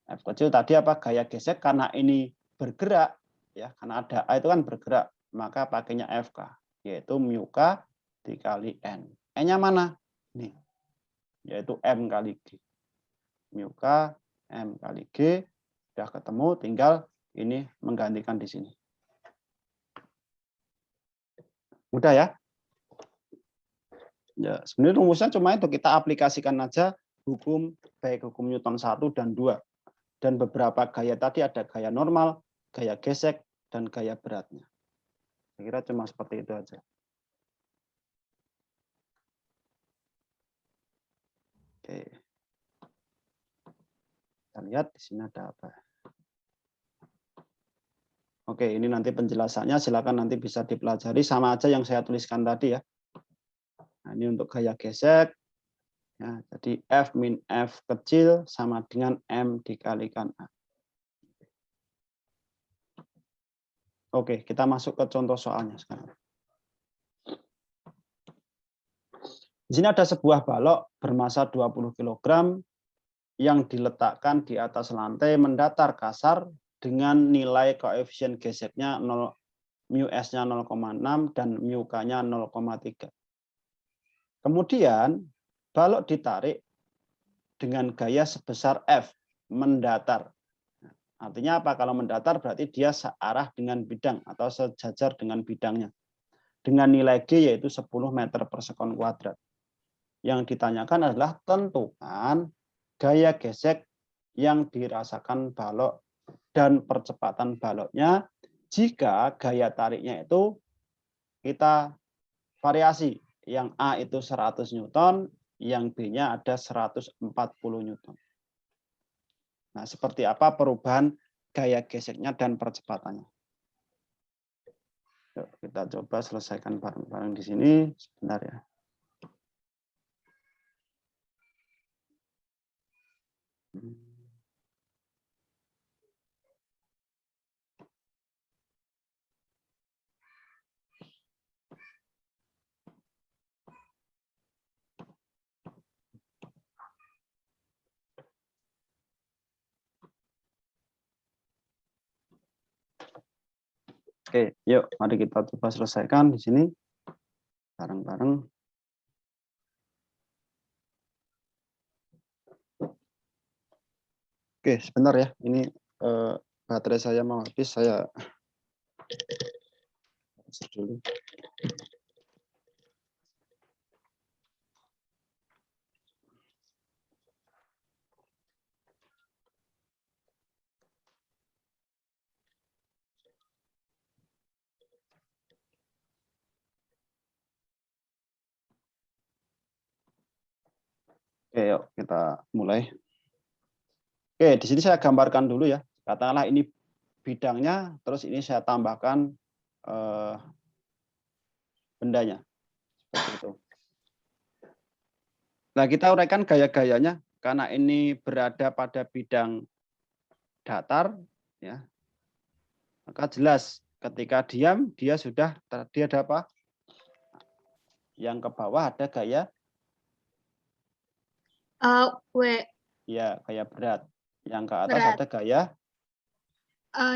F kecil tadi apa? Gaya gesek, karena ini bergerak, ya karena ada A itu kan bergerak, maka pakainya FK, yaitu mu K dikali N. N-nya mana? Nih, yaitu M kali G. Mu K, M kali G, sudah ketemu, tinggal ini menggantikan di sini. Mudah ya? Ya, sebenarnya rumusnya cuma itu, kita aplikasikan aja hukum, baik hukum Newton 1 dan 2. Dan beberapa gaya tadi ada gaya normal, gaya gesek, dan gaya beratnya. Saya kira cuma seperti itu aja. Oke. Kita lihat di sini ada apa. Oke, ini nanti penjelasannya silakan nanti bisa dipelajari, sama aja yang saya tuliskan tadi ya. Nah, ini untuk gaya gesek. Ya, jadi F min F kecil sama dengan M dikalikan A. Oke, kita masuk ke contoh soalnya sekarang. Di sini ada sebuah balok bermasa 20 kg yang diletakkan di atas lantai mendatar kasar dengan nilai koefisien geseknya 0, mu S-nya 0,6 dan mu K-nya 0,3. Kemudian balok ditarik dengan gaya sebesar F, mendatar. Artinya apa? Kalau mendatar berarti dia searah dengan bidang atau sejajar dengan bidangnya. Dengan nilai G yaitu 10 meter per sekon kuadrat. Yang ditanyakan adalah tentukan gaya gesek yang dirasakan balok dan percepatan baloknya jika gaya tariknya itu kita variasi. Yang A itu 100 Newton, yang B-nya ada 140 Newton. Nah, seperti apa perubahan gaya geseknya dan percepatannya? Yuk, kita coba selesaikan bareng-bareng di sini. Sebentar ya. Oke, yuk mari kita coba selesaikan di sini bareng-bareng. Oke, sebentar ya. Ini baterai saya mau habis, saya dulu. Oke, yuk kita mulai. Oke, di sini saya gambarkan dulu ya. Katakanlah ini bidangnya, terus ini saya tambahkan bendanya. Seperti itu. Nah, kita uraikan gaya-gayanya karena ini berada pada bidang datar, ya. Maka jelas ketika diam dia sudah tadi ada apa? Yang ke bawah ada gaya W. ya gaya berat. Yang ke atas Berat. ada gaya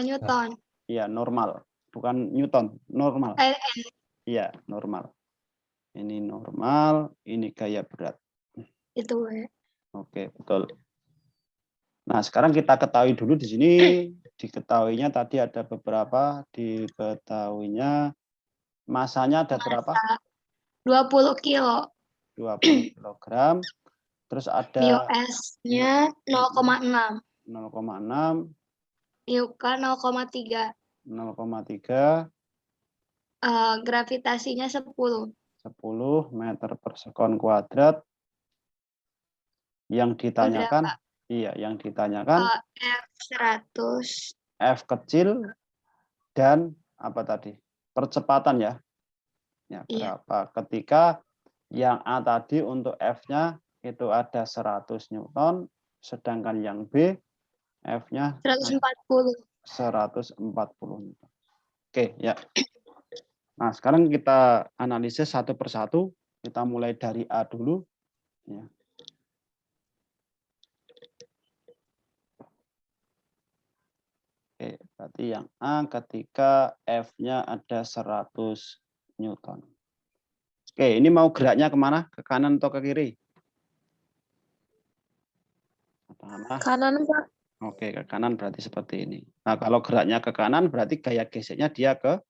Newton. ya normal, bukan Newton, normal. N. Iya, normal. Ini normal, ini gaya berat. Itu W. Oke, betul. Nah, sekarang kita ketahui dulu di sini. Diketahuinya tadi ada beberapa. Diketahuinya masanya ada berapa? 20 kilo. 20 kilogram. Terus Mu ada S-nya 0,6. 0,6, Mu K 0,3. 0,3, Gravitasinya 10. 10 meter per sekon kuadrat. Yang ditanyakan, Udah, Pak. iya, yang ditanyakan F100. F kecil dan apa tadi? Percepatan ya. Ya, Iya. berapa? Ketika yang A tadi untuk F-nya itu ada 100 Newton, sedangkan yang B F-nya 140. 140 Newton. Oke, ya. Nah, sekarang kita analisis satu persatu. Kita mulai dari A dulu. Ya. Oke, berarti yang A ketika F-nya ada 100 Newton. Oke, ini mau geraknya kemana? Ke kanan atau ke kiri? Kanan, Pak. Oke, ke kanan berarti seperti ini. Nah, kalau geraknya ke kanan berarti gaya geseknya dia ke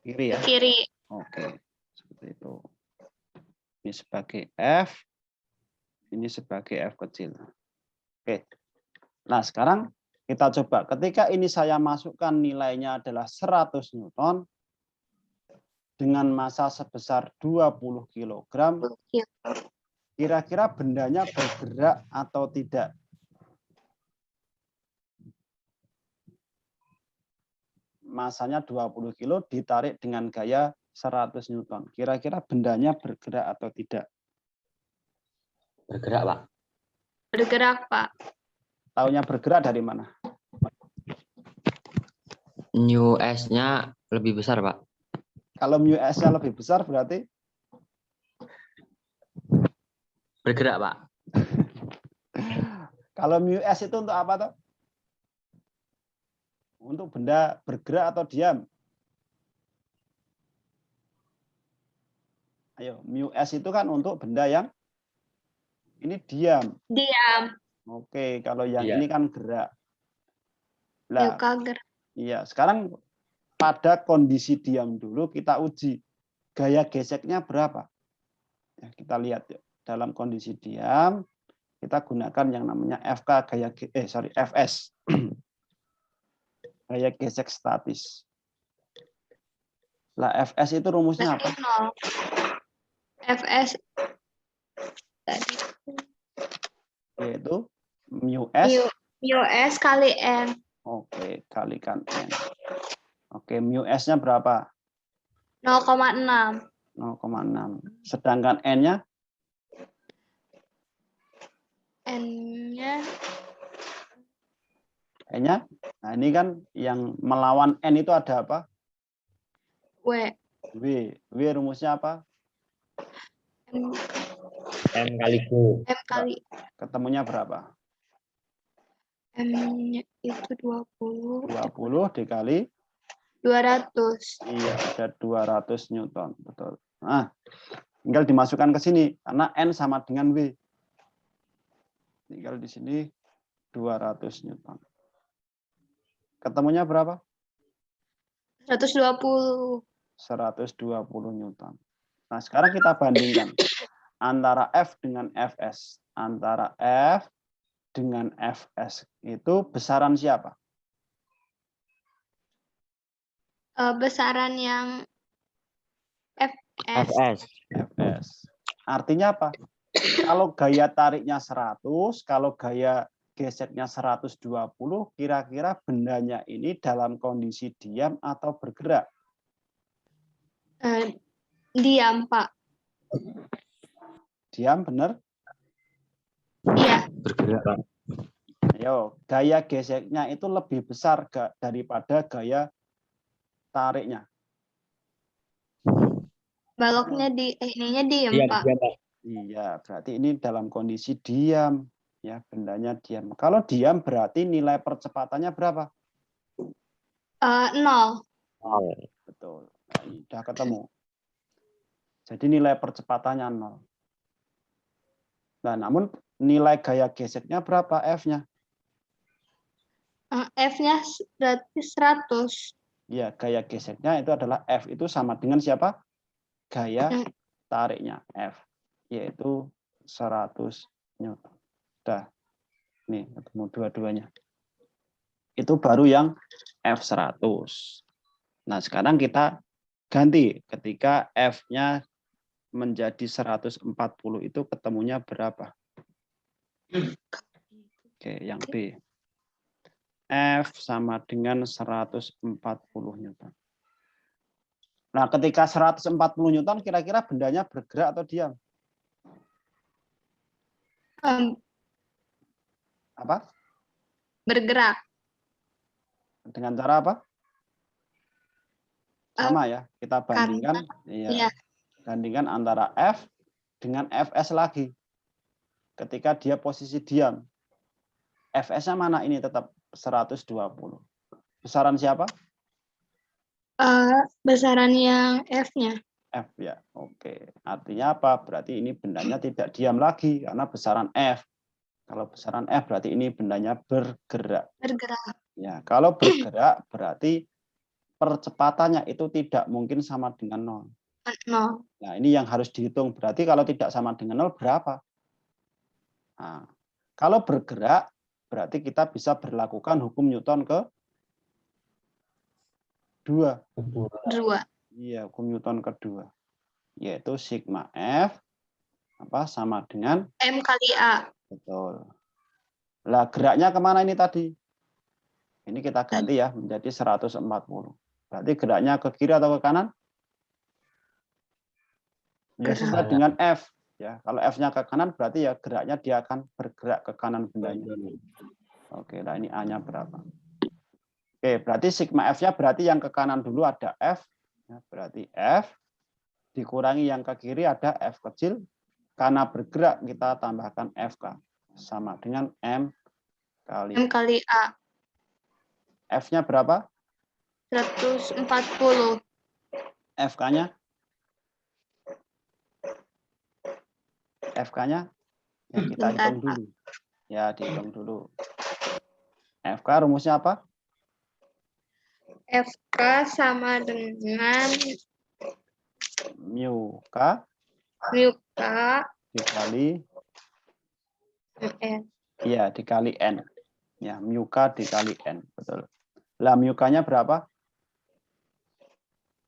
kiri ya. Kiri. Oke, seperti itu. Ini sebagai F, ini sebagai F kecil. Oke. Nah, sekarang kita coba. Ketika ini saya masukkan nilainya adalah 100 Newton dengan massa sebesar 20 kg, kira-kira bendanya bergerak atau tidak? Masanya 20 kilo ditarik dengan gaya 100 Newton. Kira-kira bendanya bergerak atau tidak? Bergerak, Pak. Bergerak, Pak. Taunya bergerak dari mana? Mu S-nya lebih besar, Pak. Kalau mu S-nya lebih besar berarti Bergerak, Pak. kalau mu S itu untuk apa toh? Untuk benda bergerak atau diam? Ayo, mu S itu kan untuk benda yang ini diam. Diam. Oke, kalau yang Iya. ini kan gerak. Mu Nah, K gerak. iya, sekarang pada kondisi diam dulu kita uji gaya geseknya berapa. Ya, kita lihat ya. Dalam kondisi diam kita gunakan yang namanya FK FS. Gaya gesek statis. Lah FS itu rumusnya apa? FS Yaitu mu S. Mu S kali N. Oke, kalikan N. Oke, mu S-nya berapa? 0,6. 0,6. Sedangkan N-nya? N-nya N-nya? Nah, ini kan yang melawan N itu ada apa? W. W. W rumusnya apa? M kali Q. M kali Ketemunya berapa? M-nya itu 20. 20 dikali 200. iya, ada 200 Newton, betul. Nah, tinggal dimasukkan ke sini karena N sama dengan W. Tinggal di sini 200 Newton. Ketemunya berapa? 120. 120 Newton. Nah, sekarang kita bandingkan antara F dengan Fs. Antara F dengan Fs itu besaran siapa? Besaran yang FS. FS. Fs. Artinya apa? Kalau gaya tariknya 100, kalau gaya geseknya 120, kira-kira bendanya ini dalam kondisi diam atau bergerak? Diam, Pak. Diam, benar? Iya. Bergerak, Pak. Ayo, gaya geseknya itu lebih besar daripada gaya tariknya. Baloknya ininya diem, Diam, Pak. diam, Pak. Iya, berarti ini dalam kondisi diam. Ya, bendanya diam. Kalau diam berarti nilai percepatannya berapa? 0. Oh, Betul. Nah, ini udah ketemu. Jadi nilai percepatannya 0. Nah, namun nilai gaya geseknya berapa F-nya? F-nya berarti 100. Ya, gaya geseknya itu adalah F itu sama dengan siapa? Gaya tariknya F, yaitu 100 Newton. Sudah. Nih, ketemu dua-duanya. Itu baru yang F100. Nah, sekarang kita ganti. Ketika F-nya menjadi 140 itu ketemunya berapa? Oke, yang B. F sama dengan 140 Newton. Nah, ketika 140 Newton, kira-kira bendanya bergerak atau diam? Apa? Bergerak. Dengan cara apa? Sama ya, kita bandingkan. Iya. Bandingkan antara F dengan Fs lagi. Ketika dia posisi diam. Fs-nya mana? Ini tetap 120. Besaran siapa? Besaran yang F-nya. F ya. Oke. Artinya apa? Berarti ini bendanya tidak diam lagi karena besaran F. Kalau besaran F berarti ini bendanya bergerak. Bergerak. Ya, kalau bergerak berarti percepatannya itu tidak mungkin sama dengan 0. 0. Nah, ini yang harus dihitung. Berarti kalau tidak sama dengan 0 berapa? Nah, kalau bergerak berarti kita bisa berlakukan hukum Newton kedua. 2. Iya, hukum Newton kedua. Yaitu sigma F sama dengan M kali A. betul. Lah geraknya kemana ini tadi? Ini kita ganti ya menjadi 140. Berarti geraknya ke kiri atau ke kanan? Ya sesuai dengan F. Ya, kalau F-nya ke kanan berarti ya geraknya dia akan bergerak ke kanan bendanya. Oke, nah ini A-nya berapa? Oke, berarti sigma F-nya berarti yang ke kanan dulu ada F. Ya, berarti F dikurangi yang ke kiri ada F kecil. Karena bergerak kita tambahkan FK. Sama dengan M kali A. F-nya berapa? 140. FK-nya? FK-nya? Ya, kita hitung dulu. Ya, dihitung dulu. FK rumusnya apa? FK sama dengan Mu K dikali N. iya dikali N. Ya, mu K dikali N, betul. Lah mu K-nya berapa?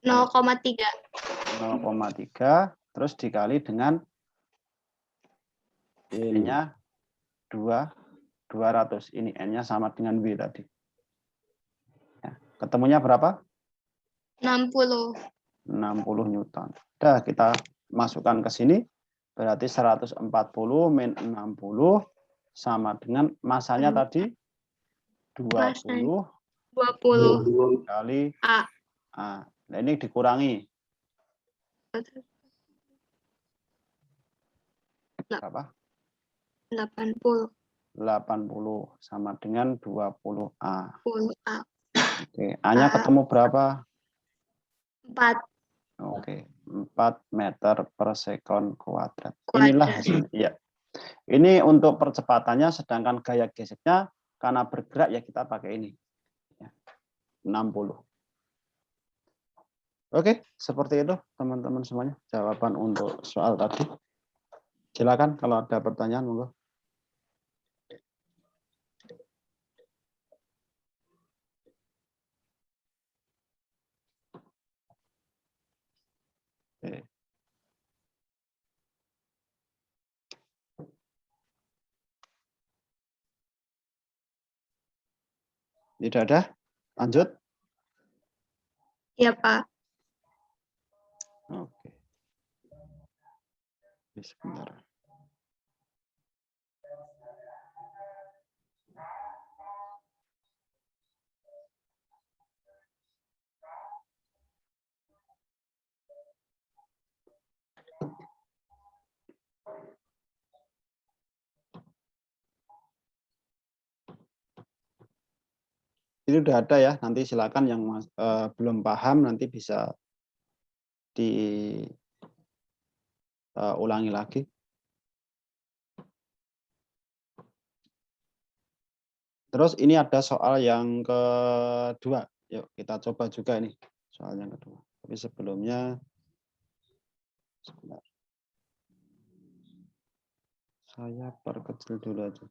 0,3. 0,3 terus dikali dengan N-nya 200. Ini N-nya sama dengan W tadi. Ya, ketemunya berapa? 60. 60 Newton. Udah kita masukkan ke sini. Berarti 140 min 60 sama dengan masanya tadi 20 kali A. A. Nah, ini dikurangi berapa? 80. 80 sama dengan 20 A. 10 A. Oke, A-nya ketemu berapa? 4. Oke, 4 meter per sekon kuadrat. Inilah hasilnya. Iya. Ini untuk percepatannya, sedangkan gaya geseknya karena bergerak ya kita pakai ini. 60. Oke, seperti itu teman-teman semuanya. Jawaban untuk soal tadi. Silakan kalau ada pertanyaan, monggo. Oke. Tidak ada? Lanjut. Iya, Pak. Oke. Sebentar. Ini udah ada ya, nanti silakan yang belum paham nanti bisa diulangi lagi. Terus ini ada soal yang kedua. Yuk kita coba juga ini soal yang kedua. Tapi sebelumnya sebentar. Saya perkecil dulu aja.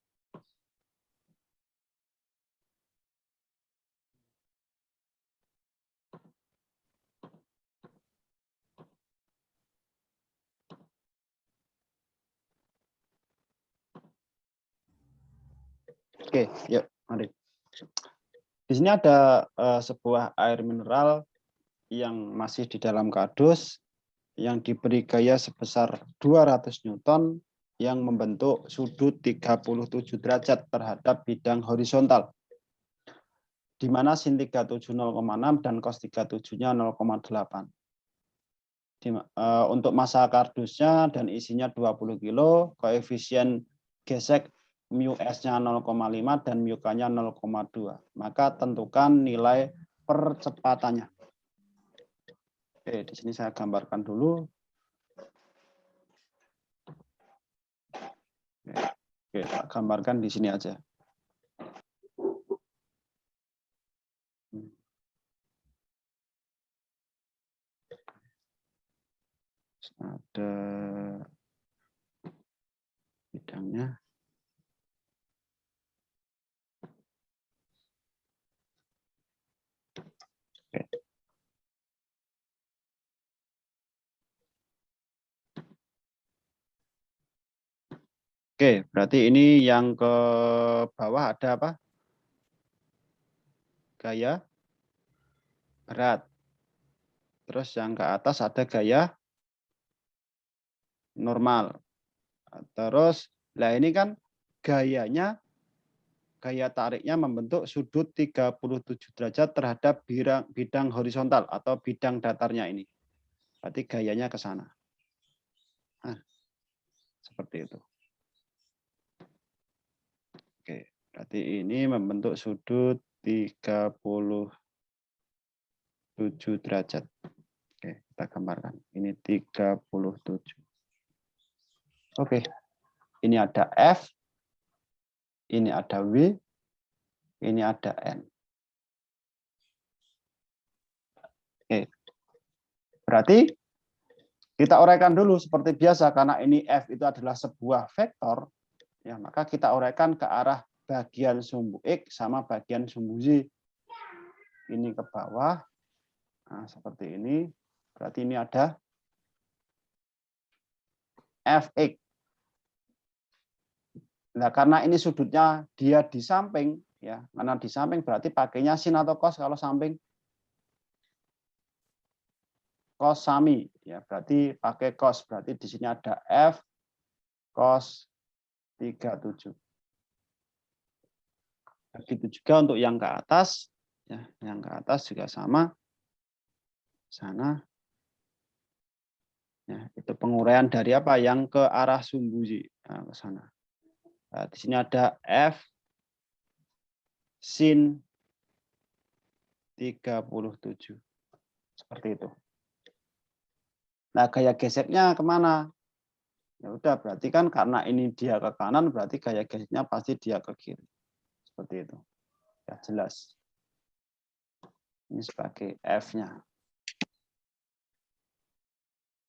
Oke, yuk mari. Di sini ada sebuah air mineral yang masih di dalam kardus yang diberi gaya sebesar 200 Newton yang membentuk sudut 37 derajat terhadap bidang horizontal, di mana sin 37 0,6 dan cos 37-nya 0,8. Untuk massa kardusnya dan isinya 20 kilo, koefisien gesek mu S-nya 0,5 dan mu K-nya 0,2. Maka tentukan nilai percepatannya. Oke, di sini saya gambarkan dulu. Oke, tak gambarkan di sini aja. Ada bidangnya. Oke, berarti ini yang ke bawah ada apa? Gaya berat. Terus yang ke atas ada gaya normal. Terus, lah ini kan gayanya, gaya tariknya membentuk sudut 37 derajat terhadap bidang horizontal atau bidang datarnya ini. Berarti gayanya ke sana. Nah, seperti itu. Oke, berarti ini membentuk sudut 37 derajat. Oke, kita gambarkan. Ini 37. Oke, ini ada F, ini ada W, ini ada N. Oke, berarti kita uraikan dulu seperti biasa, karena ini F itu adalah sebuah vektor, ya, maka kita uraikan ke arah bagian sumbu X sama bagian sumbu Y. Ini ke bawah, nah, seperti ini. Berarti ini ada Fx. Nah, karena ini sudutnya dia di samping, ya, karena di samping berarti pakainya sin atau cos kalau samping. Cos sami, ya, berarti pakai cos. Berarti di sini ada F cos 37. Begitu juga untuk yang ke atas, ya, yang ke atas juga sama. Sana, ya, itu penguraian dari apa? Yang ke arah sumbu Y, nah, ke sana. Nah, di sini ada F sin 37. Seperti itu. Nah, gaya geseknya kemana? Ya udah, berarti kan karena ini dia ke kanan, berarti gaya geseknya pasti dia ke kiri. Seperti itu. Ya, jelas. Ini sebagai F-nya.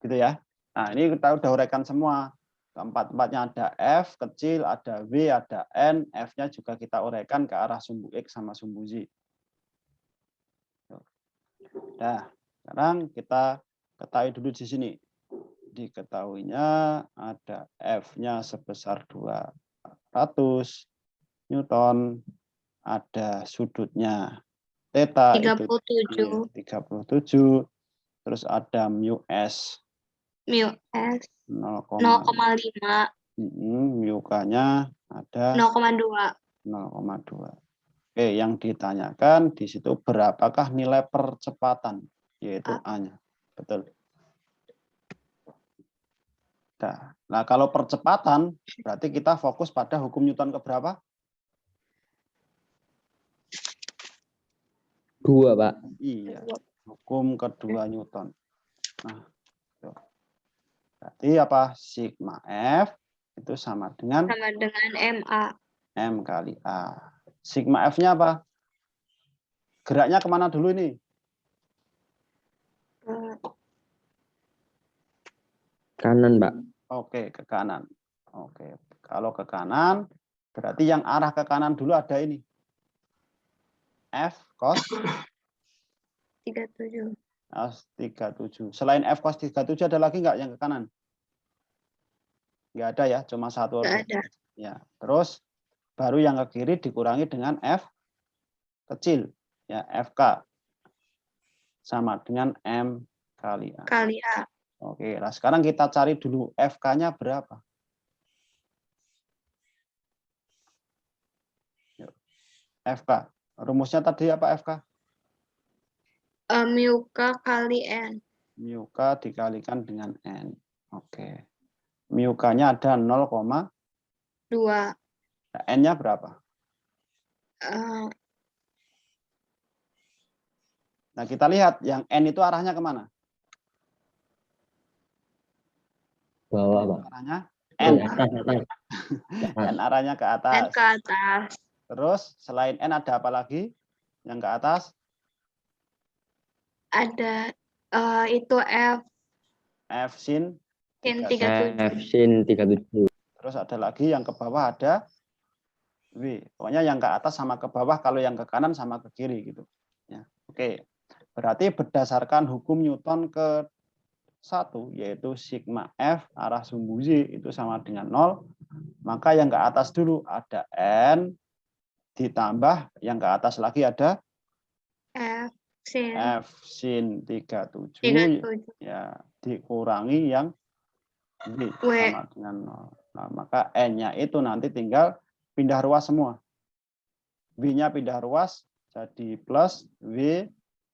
Gitu ya. Nah, ini kita udah uraikan semua. Keempat-empatnya ada F kecil, ada W, ada N. F-nya juga kita uraikan ke arah sumbu X sama sumbu Y. Nah, sekarang kita ketahui dulu di sini. Diketahuinya ada F-nya sebesar 200 Newton, ada sudutnya theta itu 37, terus ada mu S. Mu S 0,5. 0,5. Mu K-nya ada 0,2. 0,2. Oke, yang ditanyakan di situ berapakah nilai percepatan, yaitu A-nya. Betul. Nah, kalau percepatan berarti kita fokus pada hukum Newton keberapa? 2, Pak. Iya, hukum kedua Newton. Nah, tuh. Berarti apa? Sigma F itu sama dengan Sama dengan MA. M kali A. Sigma F-nya apa? Geraknya kemana dulu ini? Kanan, Pak. Oke, ke kanan. Oke, kalau ke kanan, berarti yang arah ke kanan dulu ada ini. F cos 37. 37. Selain F cos 37 ada lagi nggak yang ke kanan? Nggak ada ya, cuma satu Nggak order. ada. Ya, terus baru yang ke kiri dikurangi dengan F kecil, ya FK sama dengan M kali A. Kali A. Oke, nah sekarang kita cari dulu FK-nya berapa. Yuk. FK, rumusnya tadi apa FK? Mu K kali N. Mu K dikalikan dengan N. Oke. Mu K-nya ada 0,2. 2. Nah, N-nya berapa? Nah, kita lihat yang N itu arahnya kemana? Bawah, Pak. Arahnya N. N. Atas. N arahnya ke N atas. ke atas. Terus selain N ada apa lagi yang ke atas? Ada itu F F sin sin 37. 37. F sin 37. Terus ada lagi yang ke bawah ada W. Pokoknya yang ke atas sama ke bawah, kalau yang ke kanan sama ke kiri gitu. Ya. Oke. Berarti berdasarkan hukum Newton ke 1, yaitu sigma F arah sumbu Z itu sama dengan 0, maka yang ke atas dulu ada N ditambah yang ke atas lagi ada F sin F sin 37 37. ya dikurangi yang W W. sama dengan 0. Nah, maka N-nya itu nanti tinggal pindah ruas semua. W-nya pindah ruas jadi plus W,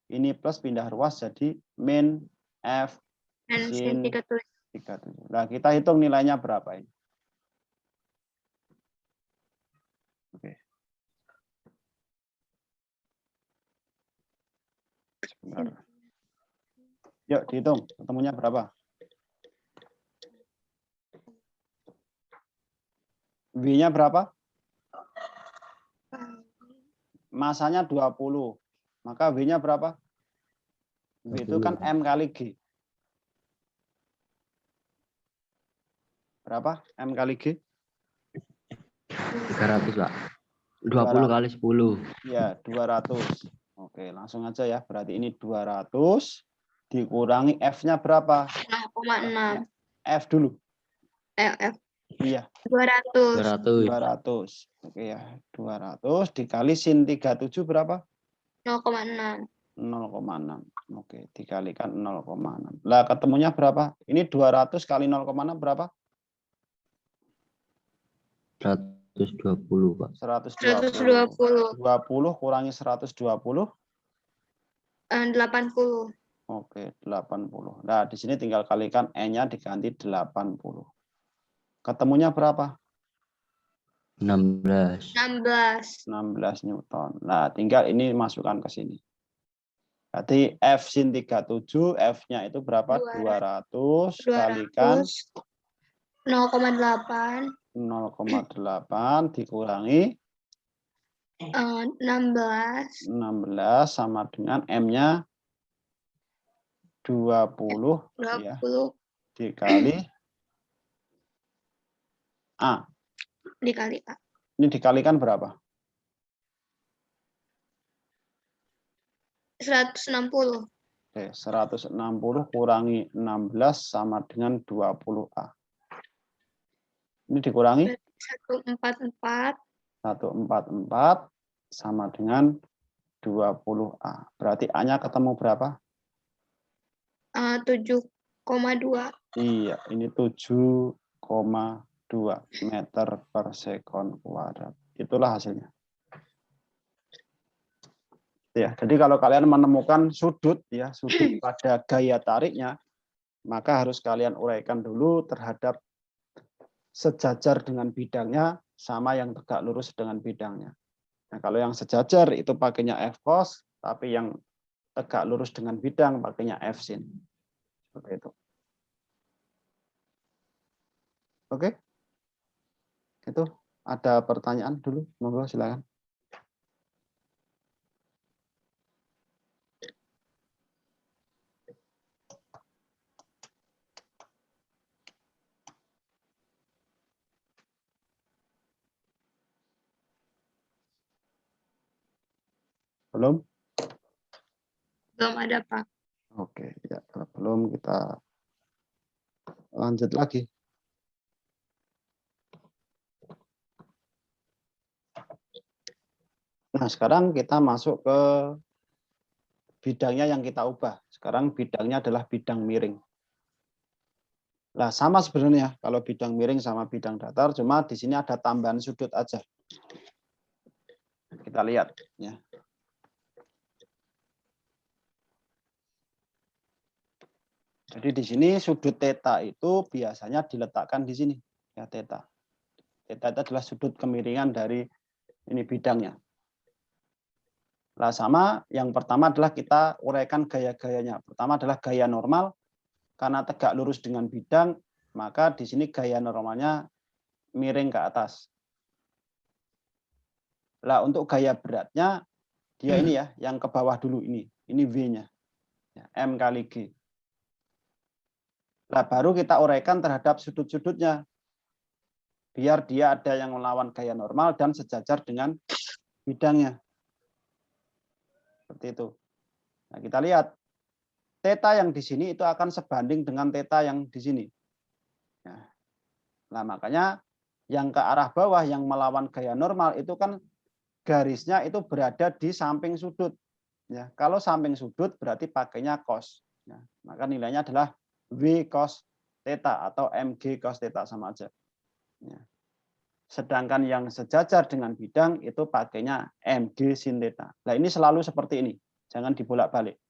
ini plus pindah ruas jadi min F N sin sin 37. 37. Nah, kita hitung nilainya berapa ini. Oke. Sebentar. Yuk dihitung, ketemunya berapa? W-nya berapa? Masanya 20. Maka W-nya berapa? W itu kan M kali G. Berapa M kali G? 300, Pak. 20 kali 10. Ya, 200. Oke, langsung aja ya. Berarti ini 200 dikurangi F-nya berapa? 0,6. F dulu. F Iya, 200. 200. Oke ya, 200 dikali sin 37 berapa? 0,6. 0,6. Oke, dikalikan 0,6. Lah, ketemunya berapa? Ini 200 kali 0,6 berapa? 120, Pak. 120. 20 kurangi 120. 80. Oke, 80. Nah, di sini tinggal kalikan N-nya diganti 80. Ketemunya berapa? 16. 16 Newton. Nah, tinggal ini masukkan ke sini. Berarti F sin 37, F-nya itu berapa? 200 kalikan 0,8. 0,8 dikurangi 16. 16 sama dengan M-nya 20 ya, 20 dikali A. dikali A. Ini dikalikan berapa? 160. Oke, 160 kurangi 16 sama dengan 20A. Ini dikurangi 144. 144 sama dengan 20A. Berarti A-nya ketemu berapa? 7,2. Iya, ini 7,2 meter per sekon kuadrat. Itulah hasilnya. Ya, jadi kalau kalian menemukan sudut ya, sudut pada gaya tariknya, maka harus kalian uraikan dulu terhadap sejajar dengan bidangnya sama yang tegak lurus dengan bidangnya. Nah, kalau yang sejajar itu pakainya F cos, Tapi yang tegak lurus dengan bidang pakainya F sin. Seperti itu. Oke? Itu ada pertanyaan dulu, monggo silakan. Belum? Belum ada, Pak. Oke, ya kalau belum kita lanjut lagi. Nah, sekarang kita masuk ke bidangnya yang kita ubah. Sekarang bidangnya adalah bidang miring. Nah, sama sebenarnya kalau bidang miring sama bidang datar, cuma di sini ada tambahan sudut aja. Kita lihat ya. Jadi di sini sudut theta itu biasanya diletakkan di sini ya theta. Theta itu adalah sudut kemiringan dari ini bidangnya. Nah, sama yang pertama adalah kita uraikan gaya-gayanya. Pertama adalah gaya normal, karena tegak lurus dengan bidang, maka di sini gaya normalnya miring ke atas. Nah, untuk gaya beratnya, dia ini ya, yang ke bawah dulu ini V-nya, ya, M kali G. Nah, baru kita uraikan terhadap sudut-sudutnya, biar dia ada yang melawan gaya normal dan sejajar dengan bidangnya. Seperti itu. Nah, kita lihat theta yang di sini itu akan sebanding dengan theta yang di sini. Nah, makanya yang ke arah bawah yang melawan gaya normal itu kan garisnya itu berada di samping sudut. Ya, kalau samping sudut berarti pakainya cos. Ya, maka nilainya adalah W cos theta atau MG cos theta sama aja. Ya. Sedangkan yang sejajar dengan bidang itu pakainya MG sin theta. Nah, ini selalu seperti ini. Jangan dibolak-balik.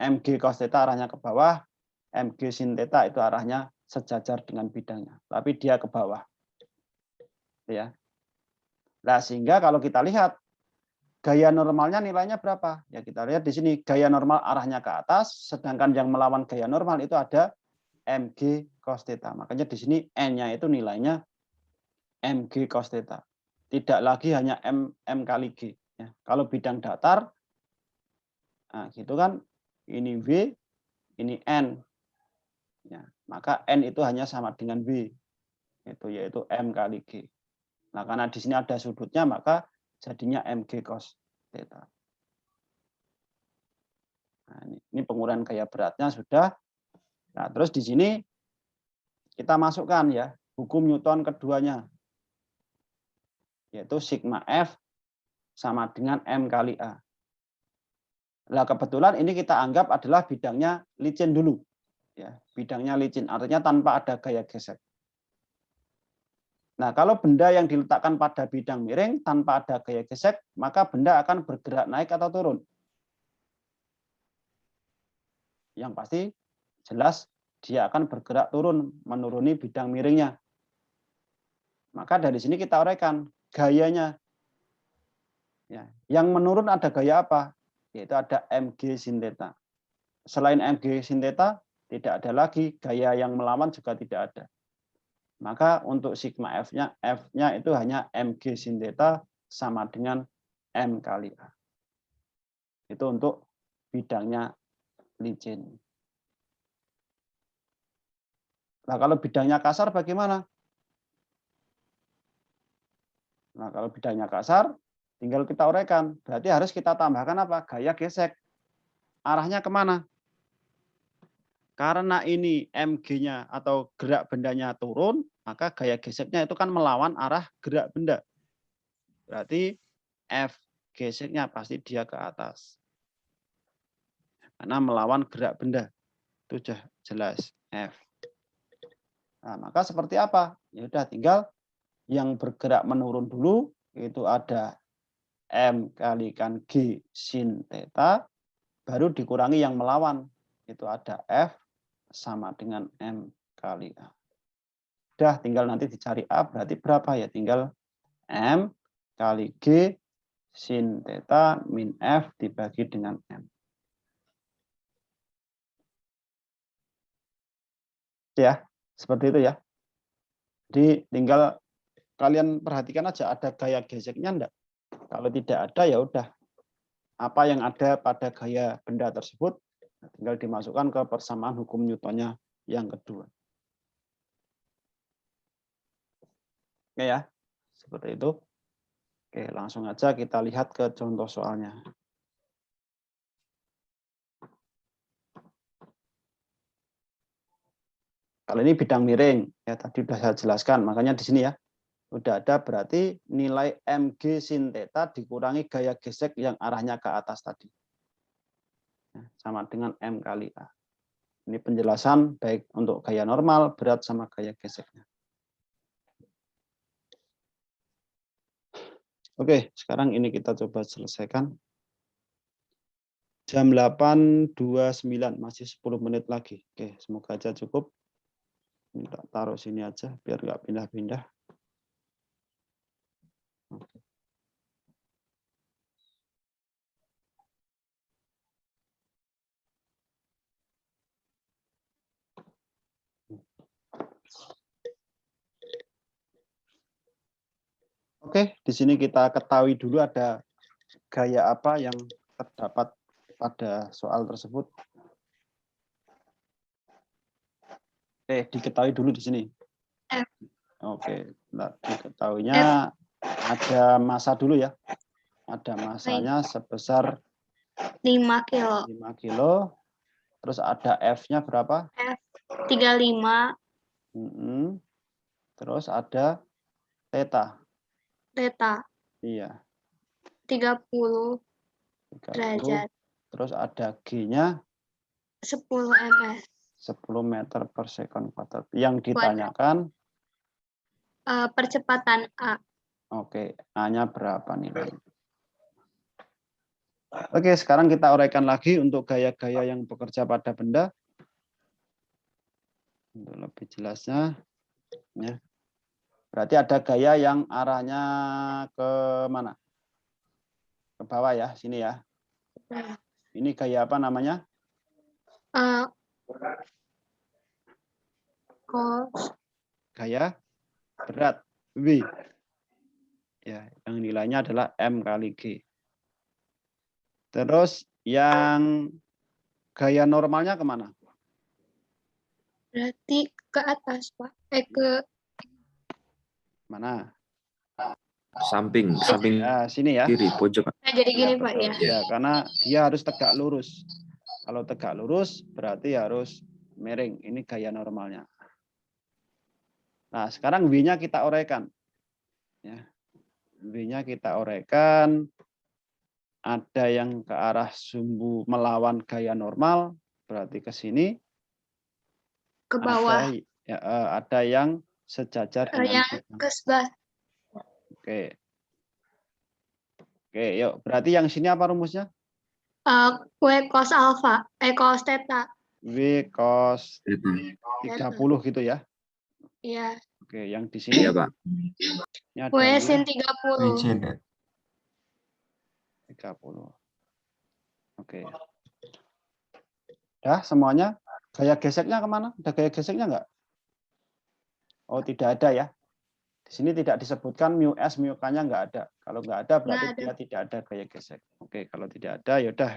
MG cos theta arahnya ke bawah, MG sin theta itu arahnya sejajar dengan bidangnya. Tapi dia ke bawah. Ya. Nah, sehingga kalau kita lihat gaya normalnya nilainya berapa? Ya kita lihat di sini gaya normal arahnya ke atas, sedangkan yang melawan gaya normal itu ada MG cos theta. Makanya di sini N-nya itu nilainya MG cos theta. Tidak lagi hanya M kali G. Ya. Kalau bidang datar, nah gitu kan, ini W, ini N. Ya. Maka N itu hanya sama dengan W, yaitu M kali G. Nah karena di sini ada sudutnya, maka jadinya MG cos theta. Nah, ini penguraian gaya beratnya sudah. Nah, terus di sini kita masukkan ya hukum Newton keduanya, yaitu sigma F sama dengan M kali A. Nah, kebetulan ini kita anggap adalah bidangnya licin dulu. Ya, bidangnya licin, artinya tanpa ada gaya gesek. Nah, kalau benda yang diletakkan pada bidang miring tanpa ada gaya gesek, maka benda akan bergerak naik atau turun. Yang pasti jelas dia akan bergerak turun, menuruni bidang miringnya. Maka dari sini kita uraikan gayanya. Ya, yang menurun ada gaya apa? Yaitu ada MG sin theta. Selain MG sin theta, tidak ada lagi gaya yang melawan juga tidak ada. Maka untuk sigma F-nya itu hanya MG sin theta sama dengan M kali A. Itu untuk bidangnya licin. Nah, kalau bidangnya kasar bagaimana? Nah, kalau bidangnya kasar, tinggal kita uraikan. Berarti harus kita tambahkan apa? Gaya gesek. Arahnya kemana? Karena ini MG-nya atau gerak bendanya turun, maka gaya geseknya itu kan melawan arah gerak benda. Berarti F geseknya pasti dia ke atas. Karena melawan gerak benda. Itu sudah jelas F. Nah, maka seperti apa? Ya udah tinggal yang bergerak menurun dulu, itu ada M kalikan G sin theta, baru dikurangi yang melawan, itu ada F sama dengan M kali A. Udah tinggal nanti dicari A berarti berapa ya, tinggal M kali G sin theta min F dibagi dengan M. Ya, seperti itu ya. Jadi tinggal kalian perhatikan aja ada gaya geseknya enggak. Kalau tidak ada ya udah. Apa yang ada pada gaya benda tersebut tinggal dimasukkan ke persamaan hukum Newtonnya yang kedua. Oke ya, seperti itu. Oke, langsung aja kita lihat ke contoh soalnya. Kalau ini bidang miring, ya tadi sudah saya jelaskan, makanya di sini ya, udah ada berarti nilai mg sin theta dikurangi gaya gesek yang arahnya ke atas tadi. Sama dengan M kali A. Ini penjelasan baik untuk gaya normal, berat, sama gaya geseknya. Oke, sekarang ini kita coba selesaikan. Jam 8.29, masih 10 menit lagi. Oke, semoga aja cukup. Kita taruh sini aja, biar nggak pindah-pindah. Oke, di sini kita ketahui dulu ada gaya apa yang terdapat pada soal tersebut. Diketahui dulu di sini. F. Oke, nah, diketahuinya ada massa dulu ya. Ada massanya sebesar 5 kilo. 5 kilo. Terus ada F-nya berapa? F 35. Terus ada theta. Theta Iya. 30 30. derajat. Terus ada G-nya 10 ms. 10 meter per second kuadrat. Yang ditanyakan Percepatan A. oke, A-nya berapa nilai? Oke, sekarang kita uraikan lagi untuk gaya-gaya yang bekerja pada benda. Untuk lebih jelasnya, ya. Berarti ada gaya yang arahnya ke mana? Ke bawah ya, sini ya. Ini gaya apa namanya? Cos. Gaya berat, W. Ya, yang nilainya adalah M kali G. Terus yang gaya normalnya kemana? Berarti ke atas, Pak. Ke Mana? Samping Ya, sini ya. kiri pojok. Nah, jadi gini, Ya, Pak, betul. ya. Ya, karena dia harus tegak lurus. Kalau tegak lurus berarti harus miring. Ini gaya normalnya. Nah, sekarang W-nya kita uraikan. Ya. W-nya kita uraikan. Ada yang ke arah sumbu melawan gaya normal, berarti ke sini. Ke bawah. Ada yang sejajar dengan Yang ke sebelah. Oke. Oke, yuk. Berarti yang sini apa rumusnya? W cos alpha. Cos theta. W cos Theta. 30 gitu ya. Iya. Oke, yang di sini Iya, Pak. ini ada W sin ya, 30. 30. Oke. Dah semuanya. Gaya geseknya kemana? Ada gaya geseknya enggak? Oh, tidak ada ya. Di sini tidak disebutkan mu S, mu K-nya enggak ada. Kalau enggak ada berarti Nggak ada. dia tidak ada gaya gesek. Oke, kalau tidak ada ya udah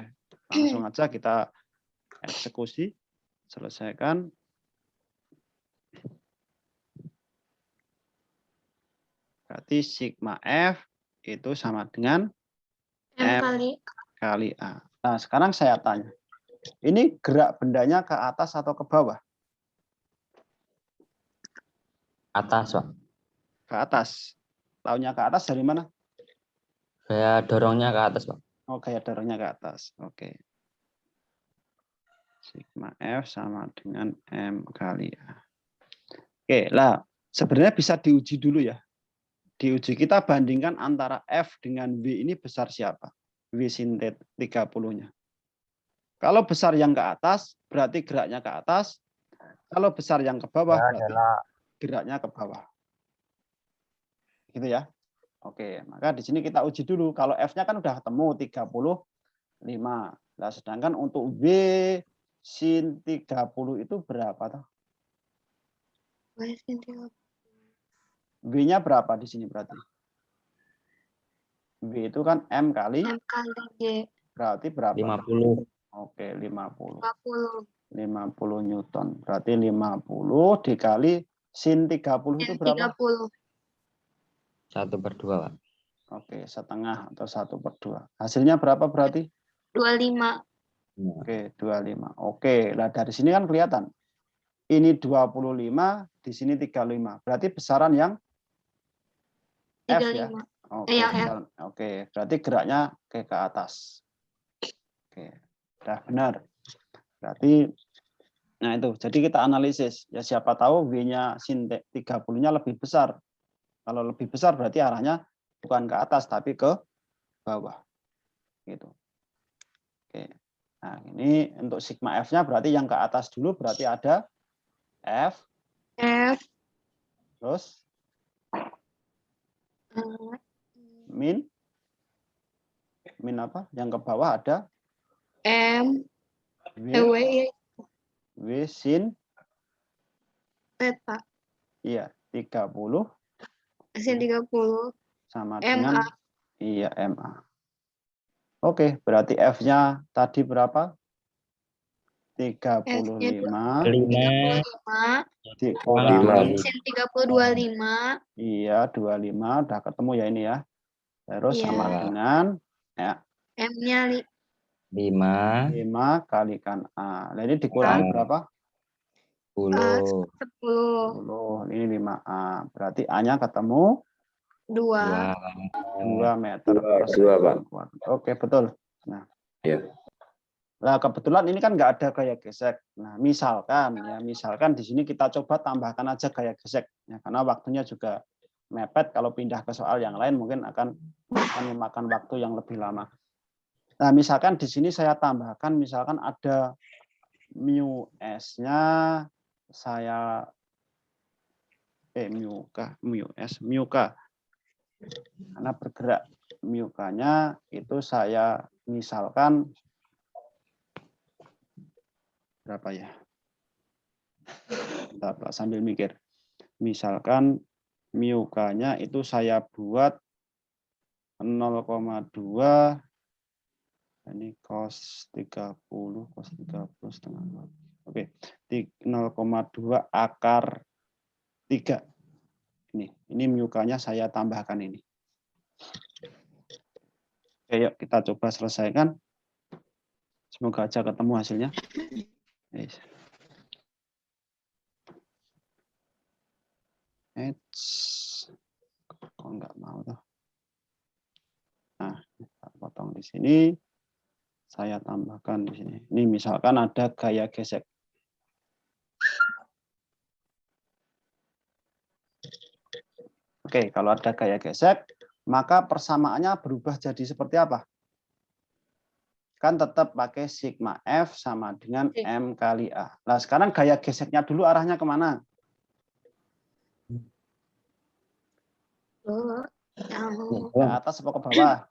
langsung aja kita eksekusi. Selesaikan. Berarti sigma F itu sama dengan M kali A. Nah, sekarang saya tanya. Ini gerak bendanya ke atas atau ke bawah? Atas, Pak. Ke atas. Taunya ke atas dari mana? Saya dorongnya ke atas, Pak. Oh, gaya dorongnya ke atas. Oke. Sigma F sama dengan M kali A. Oke, lah sebenarnya bisa diuji dulu ya. Diuji kita bandingkan antara F dengan W ini besar siapa? W sin 30-nya. Kalau besar yang ke atas, berarti geraknya ke atas. Kalau besar yang ke bawah, berarti geraknya ke bawah. Gitu ya. Oke, maka di sini kita uji dulu. Kalau F-nya kan udah ketemu 35. Nah, sedangkan untuk W sin 30 itu berapa toh? W sin 30. W-nya berapa di sini berarti? W itu kan M kali, M kali G. berarti berapa? 50. Oke, 50. 50. 50 Newton. Berarti 50 dikali sin 30 itu Sin berapa? 30. 1/2, Pak. Oke, setengah atau 1/2. Hasilnya berapa berarti? 25. Oke, 25. Oke, lah dari sini kan kelihatan. Ini 25, di sini 35. Berarti besaran yang F ya. 35. Oke, Yang F. besaran. Oke, berarti geraknya ke atas. Oke, udah benar. Berarti nah itu. Jadi kita analisis. Ya siapa tahu W-nya sin 30-nya lebih besar. Kalau lebih besar berarti arahnya bukan ke atas tapi ke bawah. Gitu. Oke. Nah, ini untuk sigma F-nya berarti yang ke atas dulu berarti ada F, F. terus eh, min apa? Yang ke bawah ada M. W, W. W sin Theta. iya 30 Sin 30. sama MA. dengan iya MA. Oke, berarti F-nya tadi berapa? 35 5 35. dikurangi Sin 30 25. iya 25 udah ketemu ya ini ya. Terus Iya. sama dengan ya, M-nya 5 5 kalikan A. Nah, ini dikurangi A. berapa? 10 10. 10. Ini 5A. Berarti A-nya ketemu 2. 2 meter Dua, persegi Pak. kuadrat. Oke, betul. Nah, Ya. nah kebetulan ini kan nggak ada gaya gesek. Nah, misalkan di sini kita coba tambahkan aja gaya gesek. Ya, karena waktunya juga mepet. Kalau pindah ke soal yang lain mungkin akan memakan waktu yang lebih lama. Nah, misalkan di sini saya tambahkan, misalkan ada mu S-nya saya mu K karena bergerak mu K-nya itu saya misalkan berapa ya? Bentar, Pak, sambil mikir. Misalkan mu K-nya itu saya buat 0,2 ini cos 30 setengah. Oke, 0,2 akar 3. Ini mu K-nya saya tambahkan ini. Oke, yuk kita coba selesaikan. Semoga aja ketemu hasilnya. Yes. Kok nggak mau tuh? Nah, kita potong di sini. Saya tambahkan di sini. Ini misalkan ada gaya gesek. Oke, kalau ada gaya gesek, maka persamaannya berubah jadi seperti apa? Kan tetap pakai sigma F sama dengan M kali A. Nah, sekarang gaya geseknya dulu arahnya kemana? Ke atas atau ke bawah?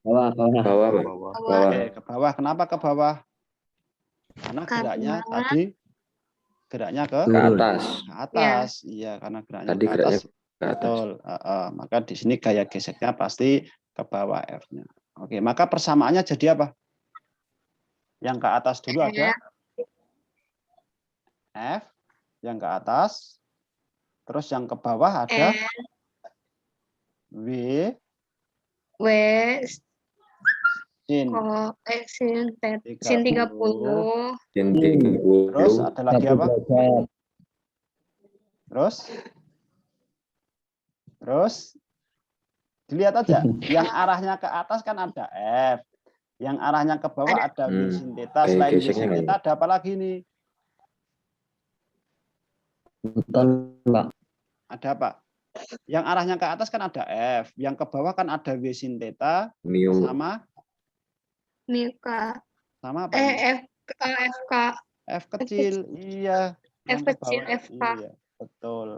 bawah Bawah, Pak. Bawah. Oke, ke bawah. Kenapa ke bawah? Karena geraknya tadi geraknya ke Ke atas. Iya, karena geraknya Tadi ke geraknya atas. ke atas. Betul. Maka di sini gaya geseknya pasti ke bawah F-nya. Oke, maka persamaannya jadi apa? Yang ke atas dulu ada F, yang ke atas, terus yang ke bawah ada W W. sin Sin 30. Sin 30. Sin 30. Terus ada lagi apa? Terus dilihat aja, yang arahnya ke atas kan ada F, yang arahnya ke bawah ada W sin theta. Kayak Selain W geseknya sin nggak theta ada apa lagi nih? Pak. Ada apa? Yang arahnya ke atas kan ada F, yang ke bawah kan ada W sin theta Mu. sama apa? FK. F kecil, iya. F Yang ke kecil, bawah, FK. iya, betul.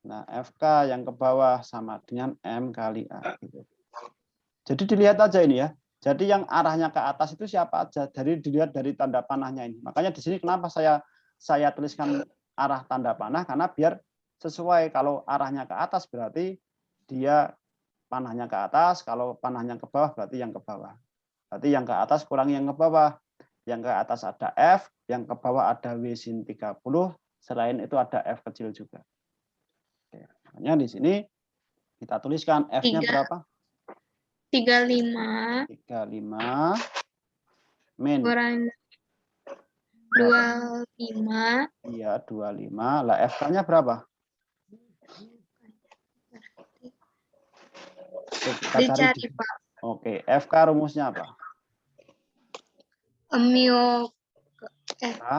Nah, FK yang ke bawah sama dengan M kali A. Gitu. Jadi dilihat aja ini ya. Jadi yang arahnya ke atas itu siapa aja. Dari dilihat dari tanda panahnya ini. Makanya di sini kenapa saya tuliskan arah tanda panah, karena biar sesuai. Kalau arahnya ke atas berarti dia panahnya ke atas, kalau panahnya ke bawah berarti yang ke bawah. Berarti yang ke atas kurang yang ke bawah. Yang ke atas ada F, yang ke bawah ada W sin 30, selain itu ada F kecil juga. Oke, makanya di sini kita tuliskan F-nya berapa? 35 35 min. kurang 25. Iya, 25. Lah FK-nya berapa? Oke, kita cari. Dicari, Pak. Oke, FK rumusnya apa?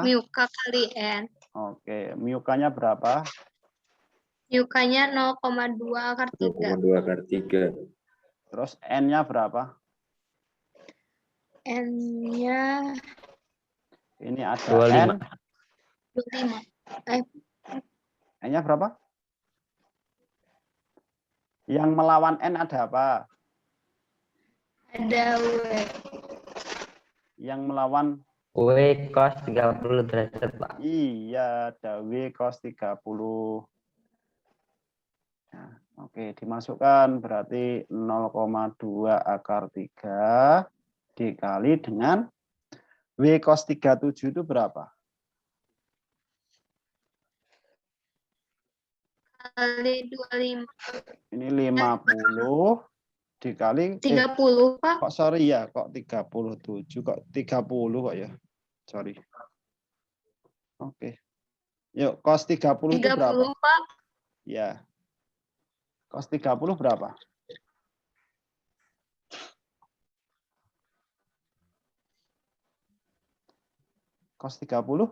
Miuka kali N. Oke, miukanya berapa? Miukanya 0,2 akar 3. 2 akar 3. Terus N-nya berapa? N-nya Ini ada 25. N. 25. N-nya berapa? Yang melawan N ada apa? Ada W. Yang melawan W cos 30 derajat, Pak. iya, ada W cos 30. Nah, oke, dimasukkan berarti 0,2 akar 3 dikali dengan W cos 37 itu berapa? Kali 25. Ini 50 dikali 30, Pak. kok sorry ya, kok 37 kok 30 kok ya. Sorry. Oke. Yuk, cos 30 itu 30, berapa? Pak. Ya. Cos 30 berapa? Cos 30?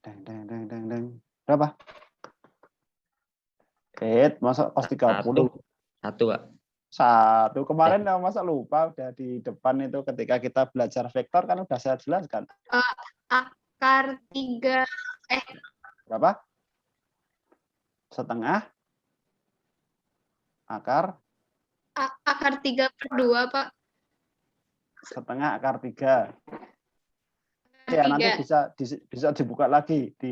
Deng. Berapa? Masa cos 30? Satu, Pak. 1. Kemarin masa lupa udah di depan itu ketika kita belajar vektor kan udah saya jelaskan. Akar 3. Berapa? Setengah akar Akar 3/2, Pak. setengah akar 3. Ya, nanti bisa dibuka lagi di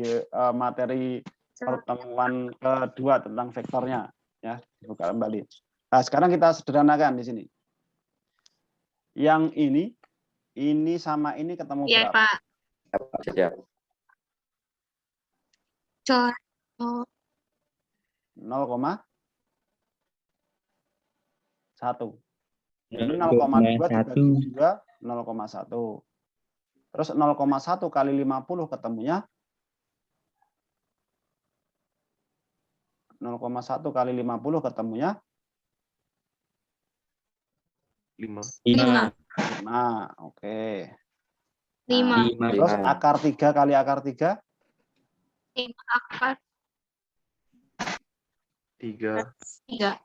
materi pertemuan kedua tentang vektornya, ya, dibuka kembali. Nah, sekarang kita sederhanakan di sini. Yang ini sama ini ketemu Iya, berapa? Pak. Siap. Cor. 0,1. Ini 0,2 dibagi 2, 0,1. Terus 0,1 kali 50 ketemunya 0,1 kali 50 ketemunya 5. 5. Oke. 5. Nah, terus akar 3 kali akar 3? 5 akar 3. 3.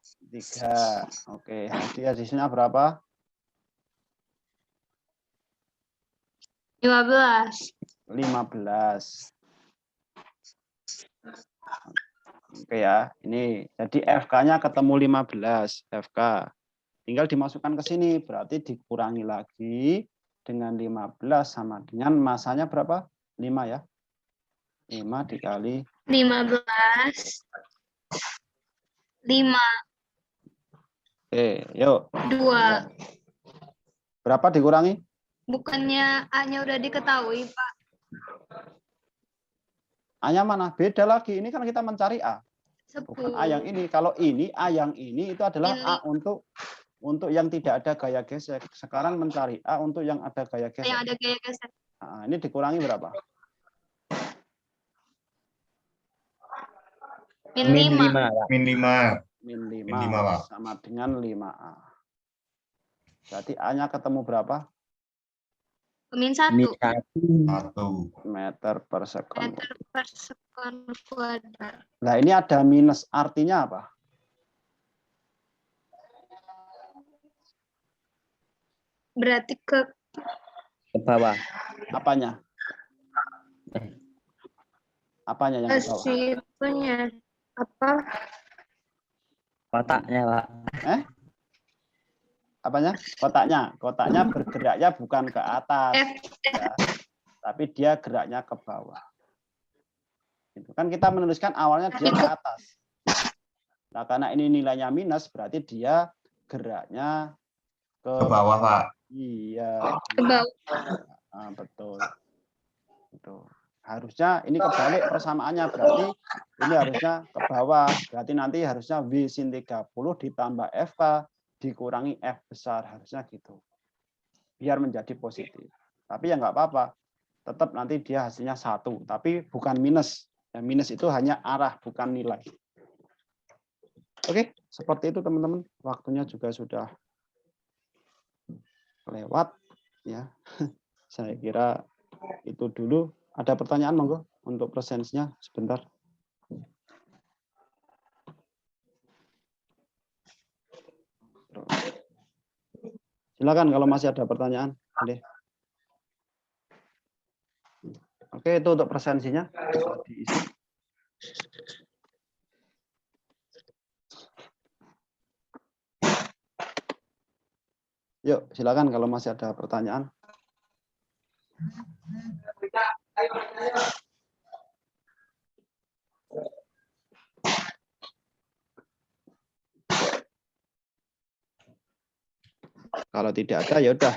Oke, hasilnya berapa? 15. 15. Oke ya, ini jadi FK-nya ketemu 15, FK. Tinggal dimasukkan ke sini, berarti dikurangi lagi dengan 15 sama dengan masanya berapa? 5 ya. 5 dikali 15. 5. Oke, yuk. 2. Berapa dikurangi? Bukannya A-nya udah diketahui, Pak? A-nya mana? Beda lagi. Ini kan kita mencari A. 10. Bukan A yang ini. Kalau ini, A yang ini itu adalah A untuk yang tidak ada gaya gesek. Sekarang mencari A untuk yang ada gaya gesek. Yang ada gaya gesek. Nah, ini dikurangi berapa? Min 5. Min 5. Min 5 Min 5, Pak. sama dengan 5A. Berarti A-nya ketemu berapa? Min 1. 1. Meter per sekon. Meter per sekon kuadrat. Nah, ini ada minus. Artinya apa? Berarti ke Ke bawah. Apanya? Apanya yang ke bawah? Si punya apa? Kotaknya, Pak. Apanya? Kotaknya. Kotaknya bergeraknya bukan ke atas, F. ya, tapi dia geraknya ke bawah. Gitu. Kan kita menuliskan awalnya dia ke atas. Nah, karena ini nilainya minus, berarti dia geraknya Ke bawah, Pak. Iya. Ke bawah. Nah, betul. Betul. Harusnya ini kebalik persamaannya, berarti ini harusnya ke bawah. Berarti nanti harusnya W sin 30 ditambah FK dikurangi F besar, harusnya gitu. Biar menjadi positif. Tapi ya nggak apa-apa. Tetap nanti dia hasilnya 1, tapi bukan minus. Ya, minus itu hanya arah, bukan nilai. Oke, seperti itu teman-teman. Waktunya juga sudah lewat. Ya, saya kira itu dulu. Ada pertanyaan monggo untuk presensnya sebentar. Silakan kalau masih ada pertanyaan. Boleh. Oke, itu untuk presensinya bisa diisi. Yuk, silakan kalau masih ada pertanyaan. Kalau tidak ada, ya udah.